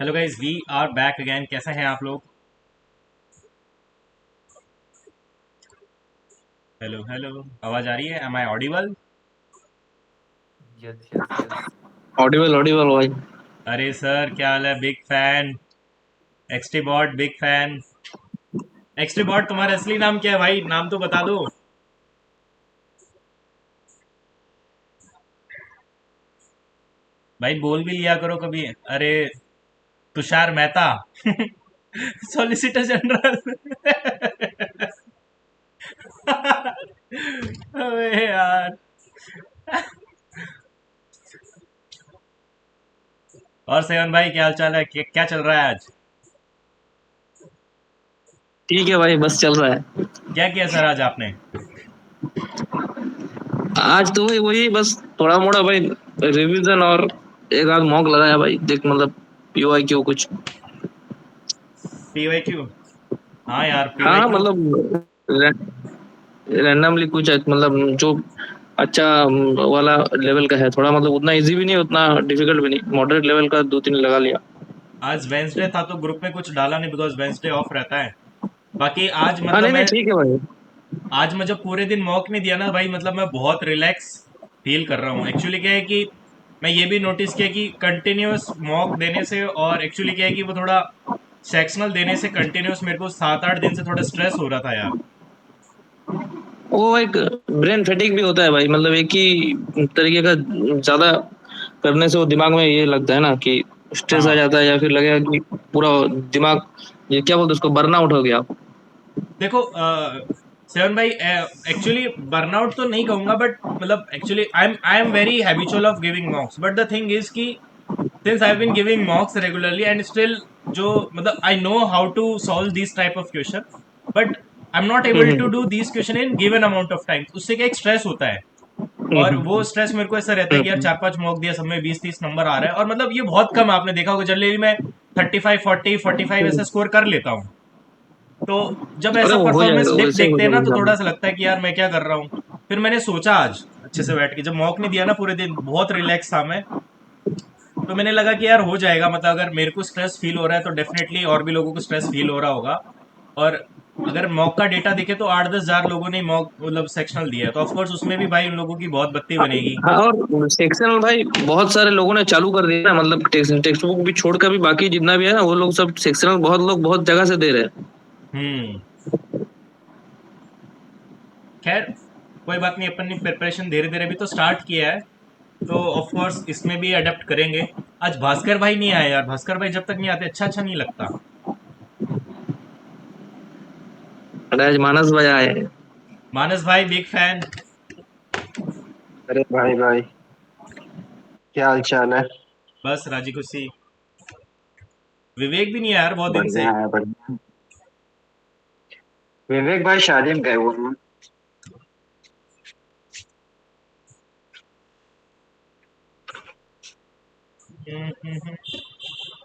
Hello guys, we are back again. कैसे हैं आप लोग? हेलो हेलो, आवाज आ रही है? Am I audible? Yes yes yes. Audible audible भाई। अरे सर, क्या हाल है? Big fan. XT bot big fan. XT bot, तुम्हारा असली नाम क्या है भाई? नाम तो बता दो। भाई बोल भी लिया करो कभी। अरे, तुषार मेहता। Solicitor general. अबे यार। और सेवन भाई, क्या हाल चाल है? क्या चल रहा है आज? ठीक है भाई, बस चल रहा है। क्या किया सर आज आपने? आज तो भाई वही बस थोड़ा मोड़ा भाई रिवीजन और एक आध मॉक लगाया भाई, देख मतलब पीवाई क्यों कुछ। पीवाईक्यू? हाँ यार, हाँ हाँ, पीवाईक्यू। मतलब रैंडमली कुछ मतलब जो अच्छा वाला लेवल का है, थोड़ा मतलब उतना इजी भी नहीं उतना डिफिकल्ट भी नहीं, मॉडरेट लेवल का दो तीन लगा लिया। आज वेंसडे था तो ग्रुप में कुछ डाला नहीं, बिकॉज वेंसडे ऑफ रहता है। बाकी आज हाँ मतलब नहीं नहीं, मैं ठीक है भाई। आज मैं जब पूरे दिन मॉक नहीं दिया ना भाई, मतलब मैं बहुत रिलैक्स फील कर रहा हूँ। एक्चुअली क्या है कि मैं ये भी नोटिस किया कि कंटिन्यूअस मॉक देने से, और एक्चुअली क्या है कि वो थोड़ा सेक्शनल देने से कंटिन्यूअस मेरे को 7-8 दिन से थोड़ा स्ट्रेस हो रहा था यार। वो एक ब्रेन फैटिक भी होता है भाई, मतलब एक ही तरीके का ज्यादा करने से वो दिमाग में ये लगता है ना कि स्ट्रेस आ हाँ, जाता है, या फिर लगेगा कि पूरा दिमाग, ये क्या बोलते हैं उसको, बर्नआउट हो गया। देखो सेवन भाई, एक्चुअली बर्नआउट तो नहीं कहूंगा, बट मतलब actually I am very habitual of giving मॉक्स, but the thing is कि since I've been giving mocks regularly and still जो मतलब I know how to solve these type of question, but I'm not able to do these question in given amount of time। उससे क्या एक stress होता है, और वो हम्म stress मेरे को ऐसा रहता है कि यार हम्म। 4-5 मॉक दिया, सब में 20-30 नंबर आ रहा है, और मतलब ये बहुत कम है। आपने देखा होगा जनरली मैं 35, 40, 45 ऐसा स्कोर कर लेता हूँ। तो जब अरे ऐसा वो हो परफॉर्मेंस जाएगा, डिप वैसे ही हो देखते हैं ना, जाएगा तो थोड़ा सा इंशाल्लाह। लगता है कि यार मैं क्या कर रहा हूँ। फिर मैंने सोचा आज अच्छे से बैठ के, जब मॉक नहीं दिया ना पूरे दिन, बहुत रिलैक्स था मैं। तो मैंने लगा कि यार हो जाएगा, मतलब अगर मेरे को स्ट्रेस फील हो रहा है तो डेफिनेटली और भी लोगों को स्ट्रेस फील हो रहा होगा। और अगर मॉक का डेटा देखे तो 8-10 हजार लोगों ने मॉक मतलब सेक्शनल दिया है, तो ऑफकोर्स उसमें भी भाई उन लोगों की बहुत बत्ती बनेगी। हाँ, और सेक्शन भाई बहुत सारे लोगों ने चालू कर दिया ना, मतलब टेक्स्ट बुक भी छोड़कर भी बाकी जितना भी है ना, वो लोग सब सेक्शनल बहुत लोग बहुत जगह से दे रहे हैं। हम्म। खैर, कोई बात नहीं, अपन ने प्रिपरेशन धीरे धीरे भी तो स्टार्ट किया है, तो ऑफकोर्स इसमें भी अडेप्ट करेंगे। आज भास्कर भाई नहीं आए यार, भास्कर भाई जब तक नहीं आते अच्छा अच्छा नहीं लगता। अरे आज मानस भाई आए हैं। मानस भाई बिग फैन। अरे भाई भाई, क्या हाल चाल है। बस राजी खुशी। विवेक भी नहीं आया यार बहुत दिन से। बढ़िया है बढ़िया। विवेक भाई शादी में गए हुए हैं।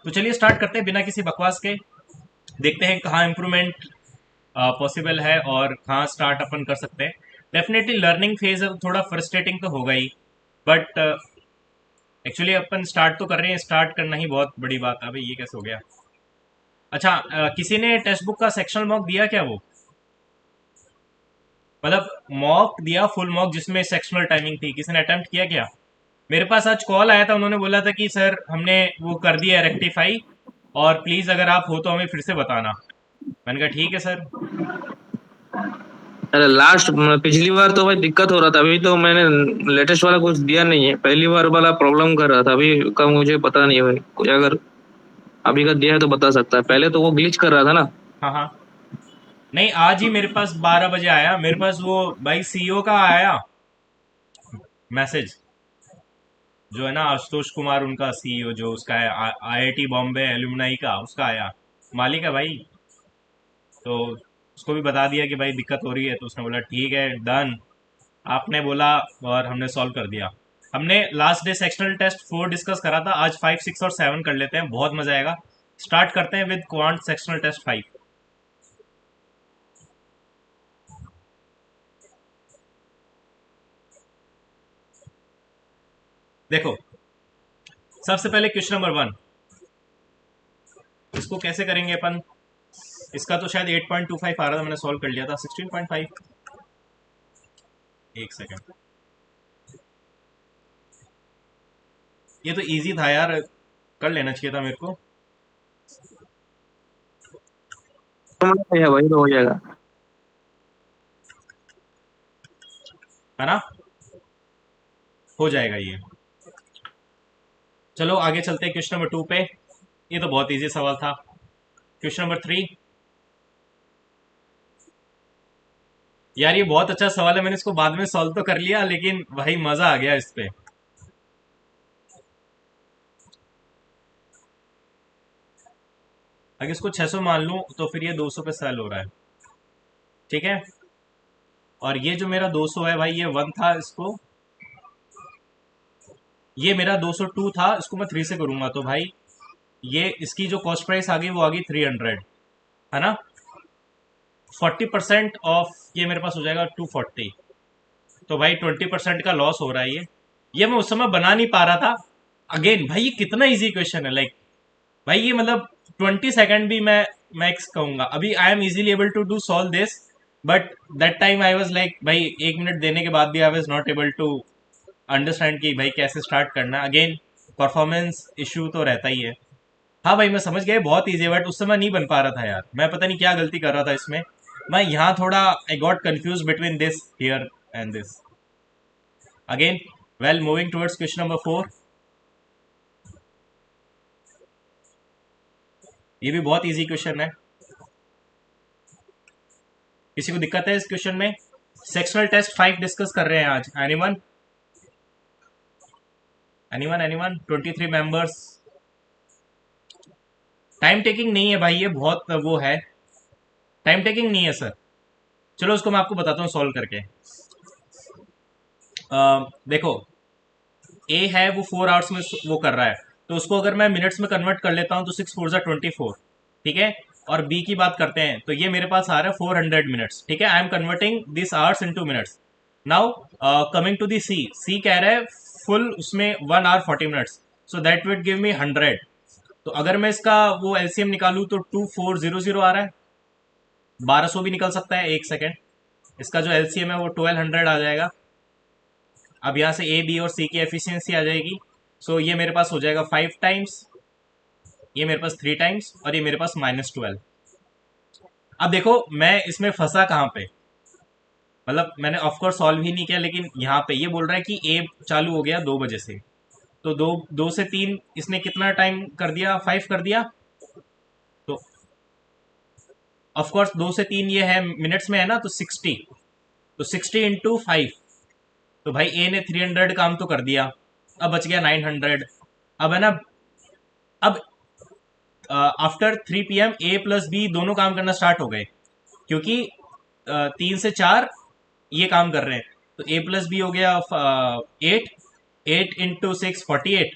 तो चलिए स्टार्ट करते हैं बिना किसी बकवास के। देखते हैं कहाँ इम्प्रूवमेंट पॉसिबल है और कहाँ स्टार्ट अपन कर सकते हैं। डेफिनेटली लर्निंग फेज है तो थोड़ा फ्रस्ट्रेटिंग तो होगा ही, बट एक्चुअली अपन स्टार्ट तो कर रहे हैं। स्टार्ट करना ही बहुत बड़ी बात है। अभी ये कैसे हो गया? अच्छा, किसी ने टेक्स्ट बुक का सेक्शनल मॉक दिया क्या? वो मतलब मॉक दिया, फुल मॉक जिसमें सेक्शनल टाइमिंग थी, किसी ने अटेम्प्ट किया क्या? मेरे पास आज कॉल आया था, उन्होंने बोला था कि सर हमने वो कर दिया रेक्टिफाई, और प्लीज अगर आप हो तो हमें फिर से बताना। मैंने कहा ठीक है सर। अरे लास्ट पिछली बार तो भाई दिक्कत हो रहा था, अभी तो मैंने लेटेस्ट वाला कुछ दिया नहीं है, पहली बार वाला प्रॉब्लम कर रहा था, अभी का मुझे पता नहीं है भाई, कोई अगर अभी का दिया है तो बता सकता है, पहले तो वो ग्लिच कर रहा था ना। हाँ हाँ। नहीं, आज ही मेरे पास 12 बजे आया, मेरे पास वो भाई सीईओ का आया मैसेज। जो है ना आशुतोष कुमार, उनका सीईओ, जो उसका है आईआईटी बॉम्बे एलुमनाई का, उसका आया। मालिक है भाई। तो उसको भी बता दिया कि भाई दिक्कत हो रही है, तो उसने बोला ठीक है डन। आपने बोला और हमने सॉल्व कर दिया। हमने last day sectional test 4 discuss करा था, आज 5, 6 और 7 कर लेते हैं, बहुत मजा आएगा। स्टार्ट करते हैं विद क्वांट सेक्शनल टेस्ट 5। देखो, सबसे पहले क्वेश्चन नंबर 1। इसको कैसे करेंगे अपन? इसका तो शायद 8.25 आ रहा था, मैंने सॉल्व कर लिया था 16.5। एक सेकेंड, ये तो इजी था यार, कर लेना चाहिए था मेरे को। तो मतलब भैया वही तो हो जाएगा। है ना, हो जाएगा ये। चलो आगे चलते हैं क्वेश्चन नंबर 2 पे। ये तो बहुत इजी सवाल था। Question number 3। यार ये बहुत अच्छा सवाल है, मैंने इसको बाद में सॉल्व तो कर लिया, लेकिन भाई मजा आ गया इस पे। अगर इसको 600 मान लूं तो फिर ये 200 पे सेल हो रहा है, ठीक है। और ये जो मेरा 200 है भाई, ये 1 था, इसको ये मेरा 202 था, इसको मैं 3 से करूंगा तो भाई ये इसकी जो कॉस्ट प्राइस आ गई वो आ गई 300, है ना। 40% ऑफ ये मेरे पास हो जाएगा 240। तो भाई 20% का लॉस हो रहा है ये मैं उस समय बना नहीं पा रहा था। अगेन भाई ये कितना इजी क्वेश्चन है, लाइक भाई ये मतलब 20 सेकेंड भी मैं मैक्स कहूंगा। अभी I am easily able to do solve this, but that time I was like भाई 1 मिनट देने के बाद भी I was not able to understand कि भाई कैसे स्टार्ट करना है। अगेन परफॉर्मेंस इशू तो रहता ही है। हाँ भाई मैं समझ गया बहुत ईजी है, बट उस समय नहीं बन पा रहा था यार, मैं पता नहीं क्या गलती कर रहा था इसमें। मैं यहाँ थोड़ा I got confuse between this here and this. Again well, moving towards question number 4। ये भी बहुत इजी क्वेश्चन है। किसी को दिक्कत है इस क्वेश्चन में? सेक्सुअल टेस्ट 5 डिस्कस कर रहे हैं आज। Anyone anyone anyone 23 members. Time taking नहीं है भाई, ये बहुत वो है, टाइम टेकिंग नहीं है सर। चलो उसको मैं आपको बताता हूँ सॉल्व करके। देखो, ए है वो 4 आवर्स में वो कर रहा है, तो उसको अगर मैं मिनट्स में कन्वर्ट कर लेता हूँ तो 6 4 24, ठीक है। और बी की बात करते हैं तो ये मेरे पास आ रहा है 400 मिनट्स, ठीक है। I am converting this hours into minutes. Now coming to the C, C कह रहा है फुल उसमें 1 hour 40 minutes, so that would give me 100। तो अगर मैं इसका वो एलसीएम निकालूं तो 2400 आ रहा है। 1200 भी निकल सकता है, एक सेकेंड। इसका जो एलसीएम है वो 1200 आ जाएगा। अब यहाँ से ए बी और सी की एफिशिएंसी आ जाएगी। सो ये मेरे पास हो जाएगा 5 टाइम्स, ये मेरे पास 3 टाइम्स, और ये मेरे पास -12। अब देखो मैं इसमें फंसा कहाँ पे, मतलब मैंने ऑफकोर्स सॉल्व ही नहीं किया, लेकिन यहाँ पे ये बोल रहा है कि ए चालू हो गया 2 बजे से, तो दो दो से 3 इसने कितना टाइम कर दिया, 5 कर दिया। तो ऑफकोर्स 2 से 3 ये है मिनट्स में है ना, तो 60, तो 60 × 5। तो भाई ए ने 300 काम तो कर दिया, अब बच गया 900। अब है ना, अब आफ्टर 3 PM ए प्लस बी दोनों काम करना स्टार्ट हो गए, क्योंकि 3 से 4 ये काम कर रहे हैं। तो ए प्लस बी हो गया 8, 8 × 6 48।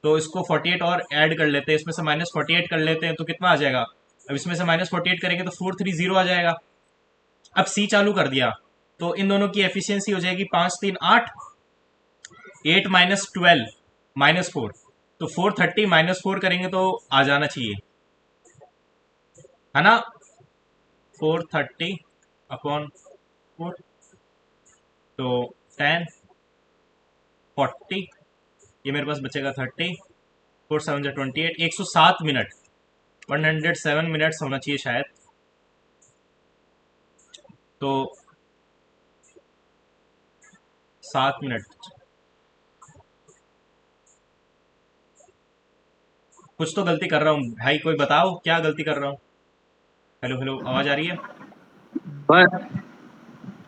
तो इसको 48 और ऐड कर लेते हैं, इसमें से -48 कर लेते हैं, तो कितना आ जाएगा? अब इसमें से -48 करेंगे तो 430 आ जाएगा। अब सी चालू कर दिया, तो इन दोनों की एफिशिएंसी हो जाएगी 5 3 8, 8 - 12 -4, तो 430 -4 करेंगे तो आ जाना चाहिए, है ना। 430/4, तो 10 40, ये मेरे पास बचेगा 30, 4 7 28, 107 मिनट, 107 मिनट्स होना चाहिए शायद। तो 7 मिनट, कुछ तो गलती कर रहा हूँ भाई, कोई बताओ क्या गलती कर रहा हूँ। हेलो हेलो, आवाज आ रही है? भाई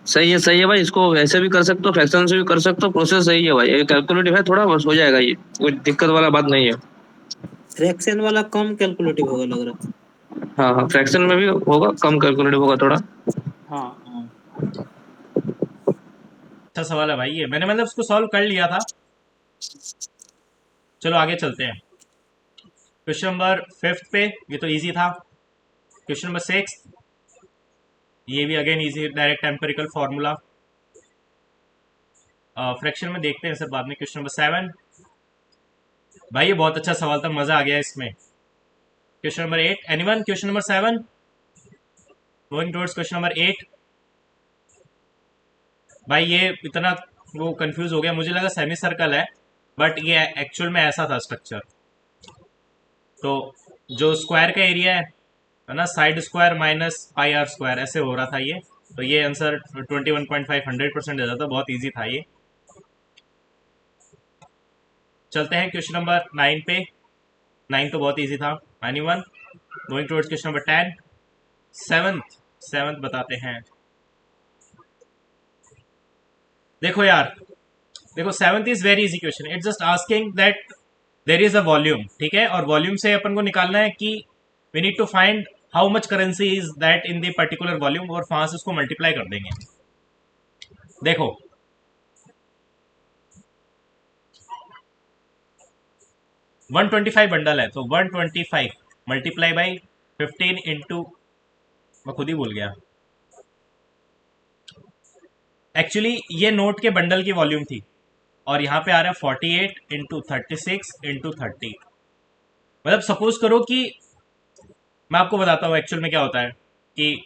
सही है भाई, इसको ऐसे भी कर सकते हो, फ्रैक्शन से भी कर सकते हो, प्रोसेस सही है भाई, ये कैलकुलेटिव है थोड़ा, बस हो जाएगा, ये कोई दिक्कत वाला बात नहीं है। फ्रैक्शन वाला कम कैलकुलेटिव होगा लग रहा हाँ हाँ, फ्रैक्शन में भी होगा, कम कैलकुलेटिव होगा थोड़ा। है। हाँ हाँ। अच्छा सवाल है भाई ये, मैंने मतलब उसको सॉल्व कर लिया था। चलो आगे चलते हैं। क्वेश्चन नंबर 5 पे, ये तो इजी था। क्वेश्चन नंबर 6, ये भी again easy, direct empirical formula. Fraction में देखते हैं सर बाद में। क्वेश्चन नंबर 7, भाई ये बहुत अच्छा सवाल था, मजा आ गया इसमें। Question number 8, anyone? Question number 7, going towards question number 8। भाई ये इतना वो कंफ्यूज हो गया, मुझे लगा सेमी सर्कल है बट ये एक्चुअल में ऐसा था स्ट्रक्चर। तो जो स्क्वायर का एरिया है ना, side square minus pi r square ऐसे हो रहा था ये। तो ये आंसर 21.5 100% दे था, बहुत इजी था ये। चलते हैं क्वेश्चन नंबर 9 पे। 9 तो बहुत इजी था। Any one? Going towards question number 10, seventh. Seventh बताते हैं। देखो यार, देखो seventh is very easy question. It's just asking that there is a volume, ठीक है, और वॉल्यूम से अपन को निकालना है कि we need to find how much currency is that in the particular volume, और वहां से उसको मल्टीप्लाई कर देंगे। देखो 125 बंडल है, तो 125 मल्टीप्लाई बाई 15 इंटू, मैं खुद ही भूल गया। एक्चुअली ये नोट के बंडल की वॉल्यूम थी, और यहाँ पे आ रहा है 48 इंटू 36 इंटू 30। मतलब सपोज करो कि, मैं आपको बताता हूँ एक्चुअल में क्या होता है कि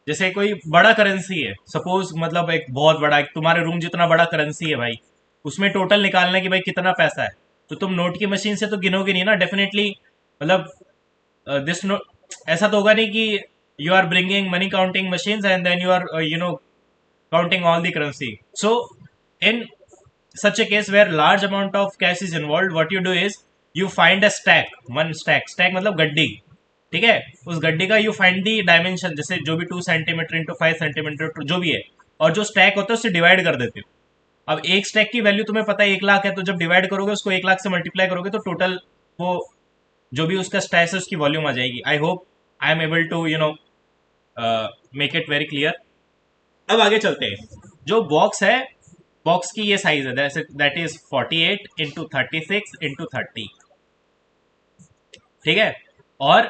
जैसे कोई बड़ा करेंसी है सपोज, मतलब एक बहुत बड़ा, एक तुम्हारे रूम जितना बड़ा करेंसी है भाई, उसमें टोटल निकालना है कि भाई कितना पैसा है, तो तुम नोट की मशीन से तो गिनोगे नहीं ना डेफिनेटली। मतलब दिस नो, ऐसा तो होगा नहीं कि you are bringing money counting machines and then you are counting all the currency. So in such a case where large amount of cash is involved, what you do is you find a stack, one stack मतलब गड्डी, ठीक है, उस गड्डी का you find the dimension, जैसे जो भी 2 सेंटीमीटर इंटू 5 सेंटीमीटर जो भी है, और जो स्टैक होता है उससे डिवाइड कर देते हो। अब एक स्टैक की वैल्यू तुम्हें पता है 1 लाख है, तो जब डिवाइड करोगे उसको 1 लाख से मल्टीप्लाई करोगे तो टोटल वो जो भी उसका स्टैक है उसकी वॉल्यूम आ जाएगी। I hope I am able to make it very clear. अब आगे चलते हैं। जो बॉक्स है, बॉक्स की ये साइज है, दैट इज 48 इंटू 36 इंटू 30, ठीक है। और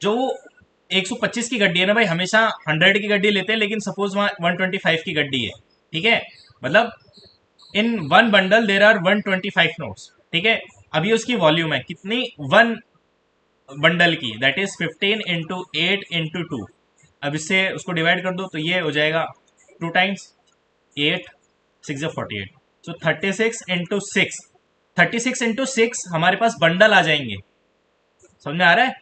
जो 125 की गड्डी है ना भाई, हमेशा 100 की गड्डी लेते हैं, लेकिन सपोज वहां 125 की गड्डी है, ठीक है, मतलब in one bundle there are 125 notes, ठीक है। अभी उसकी वॉल्यूम है कितनी, वन बंडल की, दैट इज 15 इंटू 8 इंटू 2। अब इससे उसको डिवाइड कर दो तो ये हो जाएगा 2 टाइम्स 8 6 48, सो 36 इंटू 6, 36 इंटू 6 हमारे पास बंडल आ जाएंगे, समझ में आ रहा है?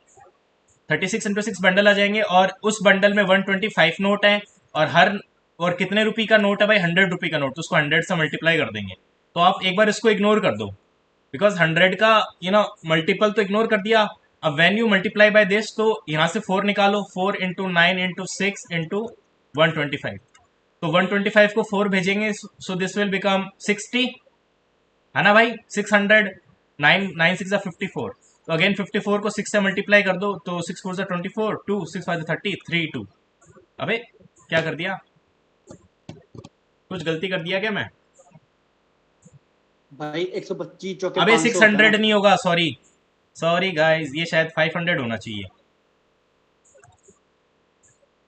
36 इंटू 6 बंडल आ जाएंगे, और उस बंडल में 125 नोट है, और हर, और कितने रुपए का नोट है भाई, 100 रुपए का नोट, तो उसको 100 से मल्टीप्लाई कर देंगे। तो आप एक बार इसको इग्नोर कर दो, बिकॉज 100 का मल्टीपल तो इग्नोर कर दिया। अब when you multiply by this, तो यहाँ से 4 निकालो, 4 इंटू 9 इंटू 6 इंटू 125, तो 125 को 4 भेजेंगे, सो दिस विल बिकम 60, है ना भाई, 600, 9 6 54, तो अगेन 54 को 6 से मल्टीप्लाई कर दो, तो 6 4 24, 2 6 5 30, 3 2। अबे क्या कर दिया, कुछ गलती कर दिया क्या मैं? भाई 125 चौके अबे 500 होता 600 है। नहीं होगा, सॉरी सॉरी गाइस, ये शायद 500 होना चाहिए,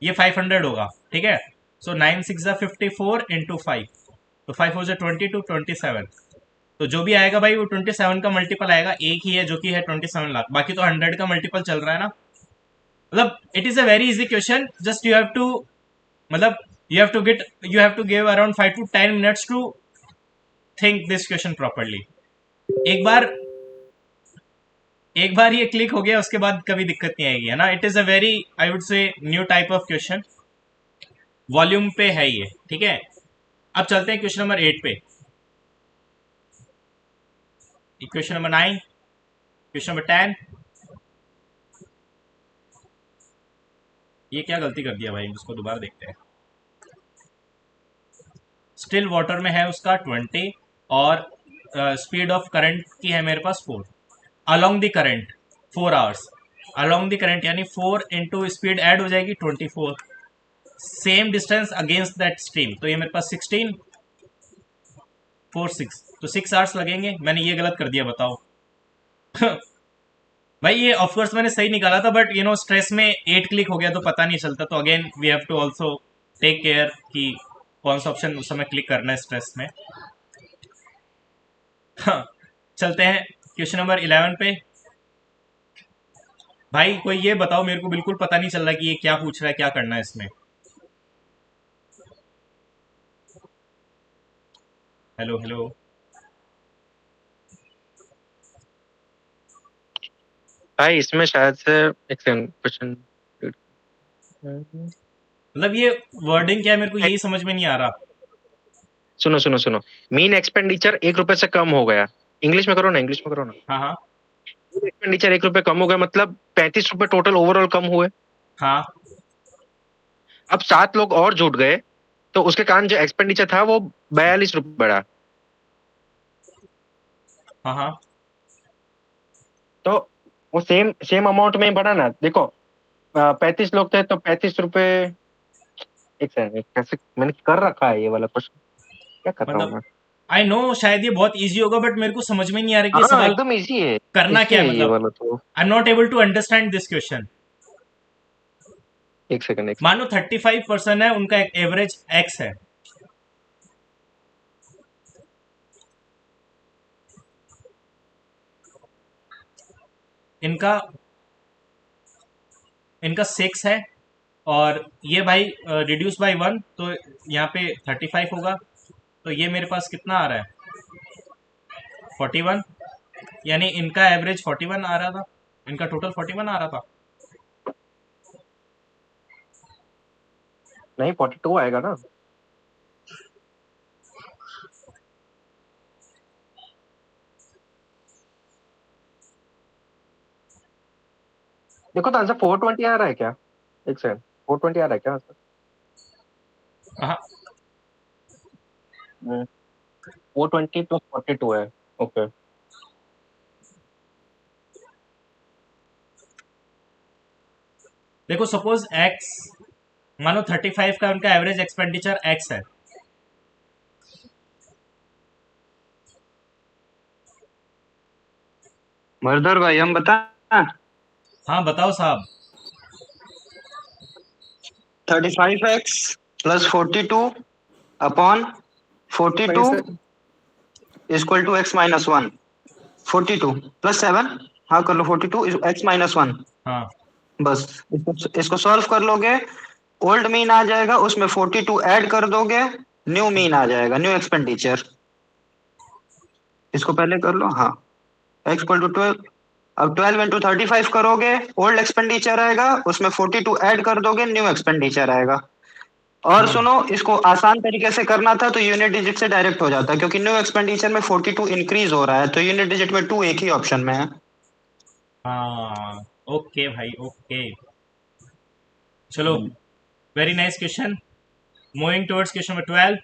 ये 500 होगा, ठीक है। सो 9 6 54 इंटू 5, तो 5 4 22 27, तो जो भी आएगा भाई वो 27 का मल्टीपल आएगा, एक ही है जो कि है 27 लाख, बाकी तो 100 का मल्टीपल चल रहा है ना। मतलब it is a very easy question, just you have to, मतलब you have to give around 5 to 10 minutes to think this question properly. एक बार ये क्लिक हो गया उसके बाद कभी दिक्कत नहीं आएगी, है ना। It is a very, I would say, new type of question, volume पे है ये, ठीक है। अब चलते हैं क्वेश्चन नंबर 8 पे। Question number 9, question number 10। ये क्या गलती कर दिया भाई, उसको दोबारा देखते हैं। स्टिल वाटर में है उसका 20, और स्पीड ऑफ करंट की है मेरे पास 4, along the current 4 hours, along the current यानी 4 इंटू स्पीड ऐड हो जाएगी 24, same distance against that stream, तो ये मेरे पास 16 4 6, तो 6 आवर्स लगेंगे। मैंने ये गलत कर दिया, बताओ। भाई ये ऑफकोर्स मैंने सही निकाला था, बट स्ट्रेस में 8 क्लिक हो गया तो पता नहीं चलता, तो again we have to also take care कि कौन सा ऑप्शन उस समय क्लिक करना है स्ट्रेस में। हाँ, चलते हैं क्वेश्चन नंबर 11 पे। भाई कोई ये बताओ, मेरे को बिल्कुल पता नहीं चल रहा कि ये क्या पूछ रहा है, क्या करना है इसमें। Hello hello. भाई इसमें शायद से एक सेकंड क्वेश्चन। मतलब ये वर्डिंग क्या है, मेरे को यही समझ में नहीं आ रहा। सुनो सुनो सुनो, मीन एक्सपेंडिचर 1 रुपए से कम हो गया। इंग्लिश में करो ना, इंग्लिश में करो ना। हाँ हाँ मीन एक्सपेंडिचर 1 रुपए कम हो गया, मतलब 35 रुपए टोटल ओवरऑल कम हुए। हाँ अब 7 लोग और जुट गए, तो उसके कारण जो एक्सपेंडिचर था वो 42 रुपए बढ़ा। हाँ हाँ। तो वो सेम सेम अमाउंट में ही बढ़ा ना। देखो 35 लोग थे तो 35 रुपए। एक सेकंड, कैसे मैंने कर रखा है ये वाला क्वेश्चन, क्या कर रहा हूँ मतलब मैं। आई नो शायद ये बहुत इजी होगा, बट मेरे को समझ में नहीं आ रहा कि ये हाँ सवाल एकदम इजी है, करना इजी क्या है। है ये मतलब वाला तो। I am not able to understand this question. एक सेकंड, एक मानो 35% है, उनका एवरेज एक्स है। इनका इनका 6 है, और ये भाई रिड्यूस बाय 1, तो यहाँ पे 35 होगा। तो ये मेरे पास कितना आ रहा है, 41। यानी इनका एवरेज 41 आ रहा था, इनका टोटल 41 आ रहा था। नहीं 42 आएगा ना। देखो तो आंसर 420 आ रहा है क्या। एक सेकंड, 420 आ रहा है क्या आंसर। हाँ 420 प्लस 42 है। ओके। देखो सपोज एक्स, मानो 35 का उनका एवरेज एक्सपेंडिचर एक्स है। मर्दर भाई हम बता, हाँ बताओ साहब। 35x plus 42 upon 42 equal to x minus 1। 42 plus 7, हाँ कर लो, 42 x माइनस 1। हाँ बस इसको सॉल्व कर लोगे, ओल्ड मीन आ जाएगा, उसमें 42 ऐड कर दोगे, न्यू मीन आ जाएगा, न्यू एक्सपेंडिचर। इसको पहले कर लो, हाँ, x इक्वल टू 12। अब 12 इंटू 35 करोगे, ओल्ड एक्सपेंडिचर आएगा, उसमें 42 ऐड कर दोगे, न्यू एक्सपेंडिचर आएगा। और हाँ सुनो, इसको आसान तरीके से करना था तो यूनिट डिजिट से डायरेक्ट हो जाता, क्योंकि न्यू एक्सपेंडिचर में 42 इंक्रीज हो रहा है, तो यूनिट डिजिट में 2 एक ही ऑप्शन में है। हाँ। ओके भाई ओके। चलो, very nice question. Moving towards question number 12।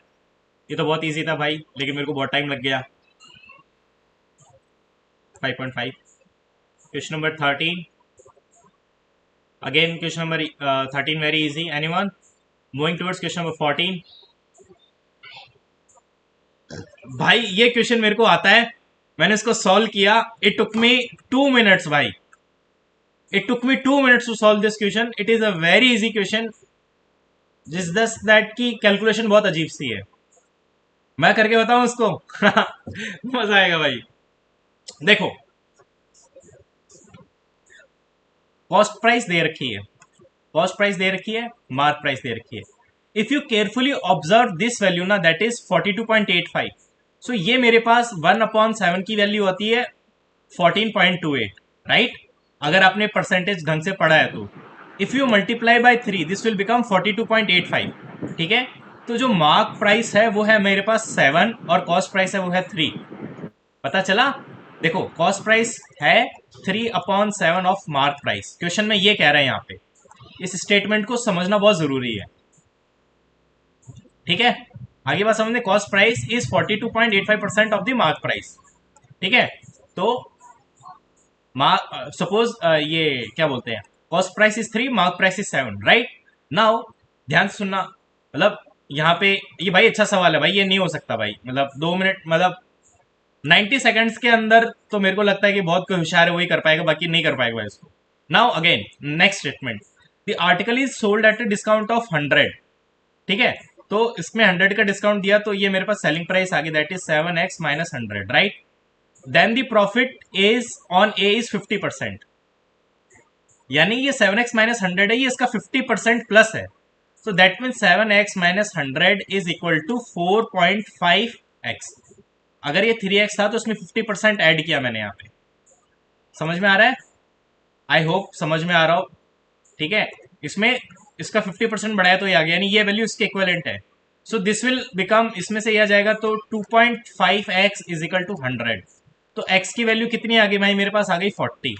ये तो बहुत इजी था भाई, लेकिन मेरे को बहुत टाइम लग गया। 5.5। Question number 13। Again question number 13 very easy. Anyone? Moving towards question number 14। भाई ये क्वेश्चन मेरे को आता है, मैंने इसको सॉल्व किया, इट टुक मी 2 मिनट्स भाई। It took me 2 minutes to solve this question. It is a very easy question, जिस दस दैट की कैलकुलेशन बहुत अजीब सी है। मैं करके बताऊं उसको? मजा आएगा भाई। देखो, कॉस्ट प्राइस दे रखी है, कॉस्ट प्राइस दे रखी है, मार्क प्राइस दे रखी है। If you carefully observe this value ना, दैट इज 42.85। सो ये मेरे पास 1/7 की वैल्यू आती है 14.28, राइट? अगर आपने परसेंटेज ढंग से पढ़ा है तो। If you multiply by 3, this will become 42.85। ठीक है? तो जो मार्क प्राइस है वो है मेरे पास 7, और कॉस्ट प्राइस है वो है 3। पता चला? देखो, कॉस्ट प्राइस है 3/7 ऑफ मार्क प्राइस। क्वेश्चन में ये कह रहे हैं यहाँ पे। इस स्टेटमेंट को समझना बहुत जरूरी है। ठीक है? आगे बात समझने, cost price is 42.85% of the mark price. ठीक है? तो सपोज ये क्या बोलते हैं, cost price is 3, mark price is 7, right? Now ध्यान से सुनना। मतलब यहाँ पे ये भाई अच्छा सवाल है भाई, ये नहीं हो सकता भाई। मतलब 2 मिनट, मतलब 90 सेकंड्स के अंदर तो मेरे को लगता है कि बहुत कोई होशियार है वही कर पाएगा, बाकी नहीं कर पाएगा इसको। Now again next statement, the article is sold at a discount of 100। ठीक है? तो इसमें 100 का डिस्काउंट दिया, तो ये मेरे पास सेलिंग प्राइस आ गई, that is 7x minus 100, right? Then the profit is on a is 50%। यानी ये 7x माइनस 100 है, ये इसका 50% प्लस है। So that mean 7x minus 100 is equal to 4.5x। अगर ये 3x था तो इसमें 50% ऐड किया मैंने यहाँ पे। समझ में आ रहा है? आई होप समझ में आ रहा हो। ठीक है, इसमें इसका 50% बढ़ाया तो ये आ गया, यानी ये वैल्यू इसके इक्विवेलेंट है। सो दिस विल बिकम, इसमें से ये आ जाएगा तो 2.5x इज इक्वल टू 100। तो x की वैल्यू कितनी आ गई भाई मेरे पास? आ गई 40।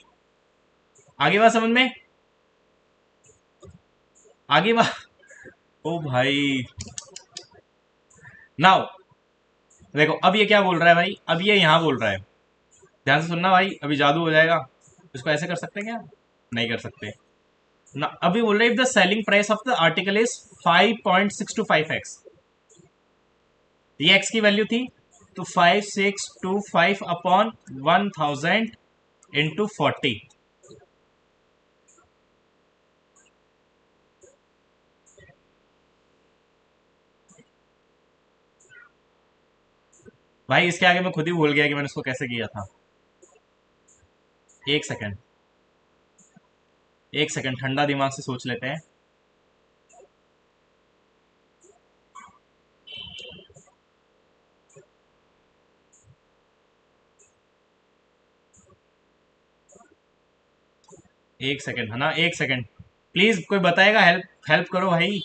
आगे बात समझ में? आगे बात। ओ भाई, नाउ देखो अब ये क्या बोल रहा है भाई, अब ये यहां बोल रहा है, ध्यान से सुनना भाई, अभी जादू हो जाएगा। इसको ऐसे कर सकते हैं क्या? नहीं कर सकते ना। अभी बोल रहे हैं if the selling price of the article is 5.625x, ये x की वैल्यू थी, तो 5625 अपॉन 1000 इंटू 40। भाई इसके आगे मैं खुद ही भूल गया कि मैंने उसको कैसे किया था। एक सेकंड, एक सेकंड, ठंडा दिमाग से सोच लेते हैं। एक सेकंड है ना, एक सेकंड प्लीज, कोई बताएगा? हेल्प हेल्प करो भाई।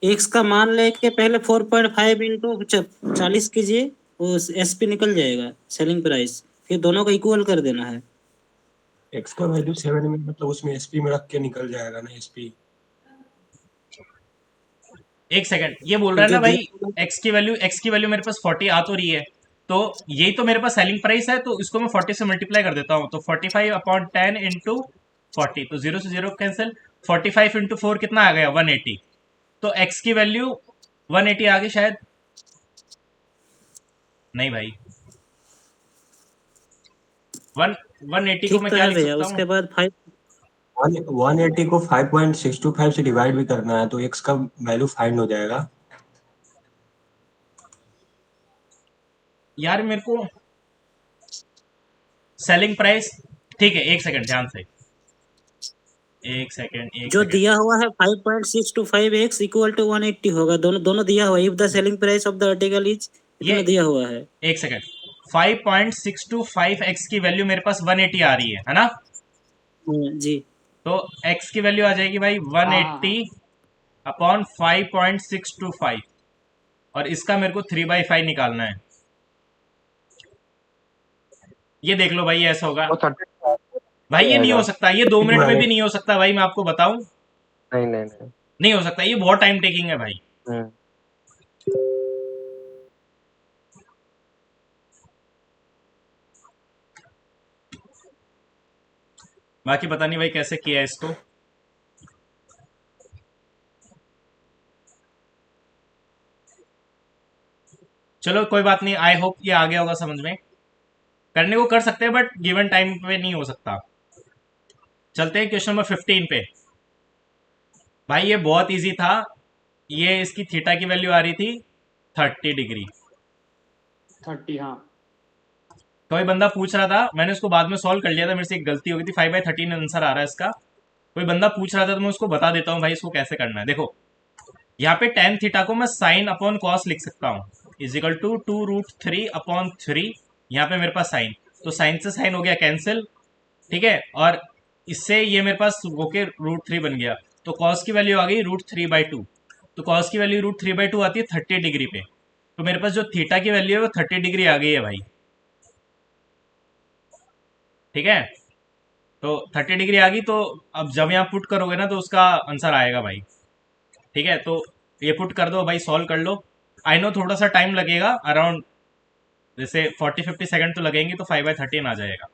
एक्स का मान लेके पहले 4.5 इंटू 40 कीजिए, वो एसपी निकल जाएगा सेलिंग प्राइस, फिर दोनों को इक्वल कर देना है। एक्स का वैल्यू 7 में मतलब उसमें एसपी में रख के निकल जाएगा ना एसपी। एक सेकंड, ये बोल रहा है जो ना भाई, दिया एक्स की वैल्यू मेरे पास 40 आ तो रही है, तो यही तो मेरे पास सेलिंग प्राइस है, तो इसको मैं 40 से मल्टीप्लाई कर देता हूँ, तो 45 अपॉन 10 इंटू 40, तो जीरो से जीरो कैंसिल। 45 इंटू 4 कितना आ गया? 180। तो एक्स की वैल्यू 180 आ गई शायद। नहीं भाई, 180 को ठीक मैं तो क्या है लिख भैया, सकता हूँ? उसके बाद 5। 180 को 5.625 से डिवाइड भी करना है तो एक्स का वैल्यू फाइंड हो जाएगा। यार मेरे को सेलिंग प्राइस, ठीक है एक सेकंड ध्यान से, एक सेकंड एक जो सेकंड। दिया हुआ है 5.625x इक्वल टू 180 होगा, दोनों दोनों दिया हुआ है। If the selling price of the article is, ये इतना दिया हुआ है। एक सेकंड, 5.625x की वैल्यू मेरे पास 180 आ रही है ना? जी। तो x की वैल्यू आ जाएगी भाई 180 अपॉन 5.625, और इसका मेरे को 3/5 निकालना है। ये देख लो भाई, ये ऐसा होगा वो 30 भाई, ये नहीं हो आएगा। सकता, ये 2 मिनट में भी नहीं हो सकता भाई, मैं आपको बताऊं। नहीं नहीं नहीं। नहीं हो सकता, ये बहुत टाइम टेकिंग है भाई। हम्म। बाकी पता नहीं भाई कैसे किया है इसको। चलो कोई बात नहीं, आई होप ये आ गया होगा समझ में। करने को कर सकते हैं बट गिवन टाइम पे नहीं हो सकता। चलते हैं क्वेश्चन नंबर 15 पे। भाई ये बहुत इजी था, ये इसकी थीटा की वैल्यू आ रही थी 30 डिग्री। 30, हाँ। कोई बंदा पूछ रहा था, मैंने उसको बाद में सॉल्व कर लिया था, मेरे से एक गलती हो गई थी, 5/13 आंसर आ रहा है इसका। कोई बंदा पूछ रहा था तो मैं उसको बता देता हूँ भाई इसको कैसे करना है। देखो यहाँ पे टेन थीटा को मैं साइन अपॉन कॉस लिख सकता हूँ, इजिकल टू 2√3/3। यहाँ पे मेरे पास साइन, तो साइन से साइन हो गया कैंसिल, ठीक है, और इससे ये मेरे पास होके √3 बन गया, तो कॉस की वैल्यू आ गई √3/2। तो कॉस की वैल्यू √3/2 आती है 30 डिग्री पे, तो मेरे पास जो थीटा की वैल्यू है वो 30 डिग्री आ गई है भाई। ठीक है, तो 30 डिग्री आ गई, तो अब जब यहाँ पुट करोगे ना तो उसका आंसर आएगा भाई। ठीक है, तो ये पुट कर दो भाई, सॉल्व कर लो। आई नो थोड़ा सा टाइम लगेगा, अराउंड जैसे 40-50 सेकंड तो लगेंगे, तो 5/13 आ जाएगा।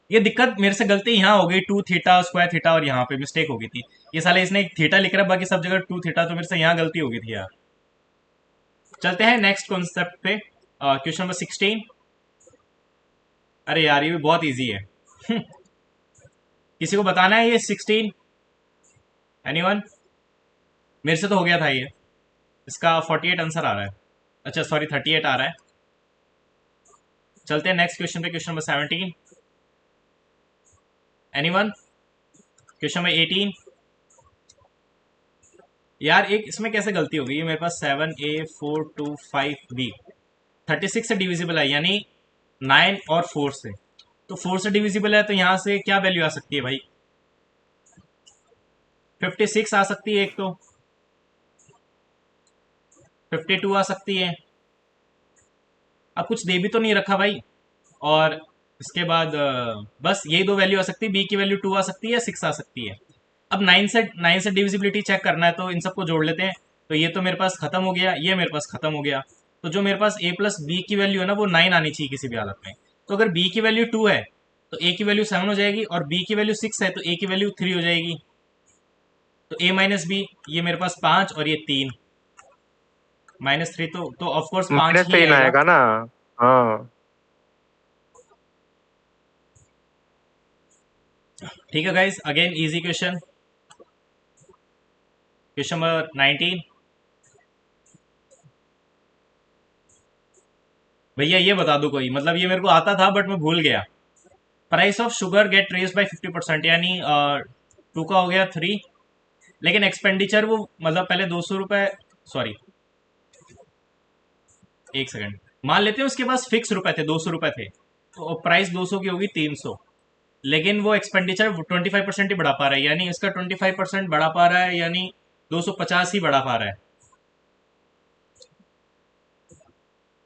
ये दिक्कत मेरे से गलती यहाँ हो गई, 2 थीटा स्क्वायर थीटा, और यहाँ पे मिस्टेक हो गई थी। ये साले इसने एक थीटा लिख रहा है, बाकी सब जगह 2 थीटा, तो मेरे से यहाँ गलती हो गई थी यार। चलते हैं नेक्स्ट कॉन्सेप्ट पे, क्वेश्चन नंबर 16। अरे यार ये भी बहुत इजी है। किसी को बताना है ये 16? एनीवन? मेरे से तो हो गया था ये। इसका 48 आंसर आ रहा है, अच्छा सॉरी 38 आ रहा है। चलते हैं नेक्स्ट क्वेश्चन पे, question number 17। Anyone? Question number 18। यार एक इसमें कैसे गलती हो गई है, मेरे पास 7A425B 36 से डिविजिबल है, यानी 9 और 4 से, तो 4 से डिविजिबल है, तो यहां से क्या वैल्यू आ सकती है भाई? 56 आ सकती है एक, तो 52 आ सकती है। अब कुछ दे भी तो नहीं रखा भाई। और इसके बाद बस यही दो वैल्यू आ सकती है, बी की वैल्यू 2 आ सकती है, 6 आ सकती है। अब 9 से डिविजिबिलिटी चेक करना है, तो इन सबको जोड़ लेते हैं। तो ये तो मेरे पास खत्म हो गया, ये मेरे पास खत्म हो गया। तो जो मेरे पास a प्लस बी की वैल्यू है ना, वो 9 आनी चाहिए किसी भी हालत में। तो अगर b की वैल्यू 2 है तो a की वैल्यू 7 हो जाएगी, और b की वैल्यू 6 है तो a की वैल्यू 3 हो जाएगी। तो a माइनस बी, ये मेरे पास 5 और ये 3, -3, तो ऑफकोर्स 5 माइनस ही 3 आएगा। आएगा ना। हाँ। ठीक है guys, again easy question, question number 19। भैया ये बता दो कोई, मतलब ये मेरे को आता था बट मैं भूल गया। Price of sugar get raise by 50%, यानी 2 का हो गया 3, लेकिन एक्सपेंडिचर वो मतलब पहले 200 रुपए, सॉरी 1 सेकंड, मान लेते हैं उसके पास फिक्स रुपए थे, 200 रुपए थे, तो प्राइस 200 की होगी 300, लेकिन वो एक्सपेंडिचर 25% ही बढ़ा पा रहा है, यानी इसका 25% बढ़ा पा रहा है, यानी 250 ही बढ़ा पा रहा है।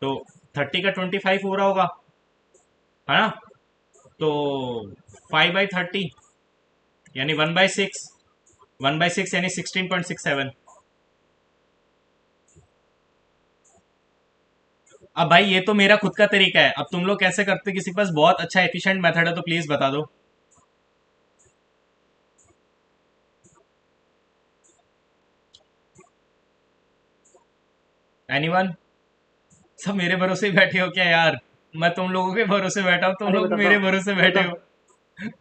तो 30 का 25 हो रहा होगा, है ना? तो 5/30 यानी 1/6, 1/6 यानी 16.67। अब भाई ये तो मेरा खुद का तरीका है, अब तुम लोग कैसे करते, किसी के पास बहुत अच्छा एफिशिएंट मेथड है तो प्लीज बता दो। एनीवन? सब मेरे भरोसे ही बैठे हो क्या यार? मैं तुम लोगों के भरोसे बैठा हूँ, तुम अरे लोग बताता मेरे हूँ, भरोसे बैठे बताता हो। हूँ।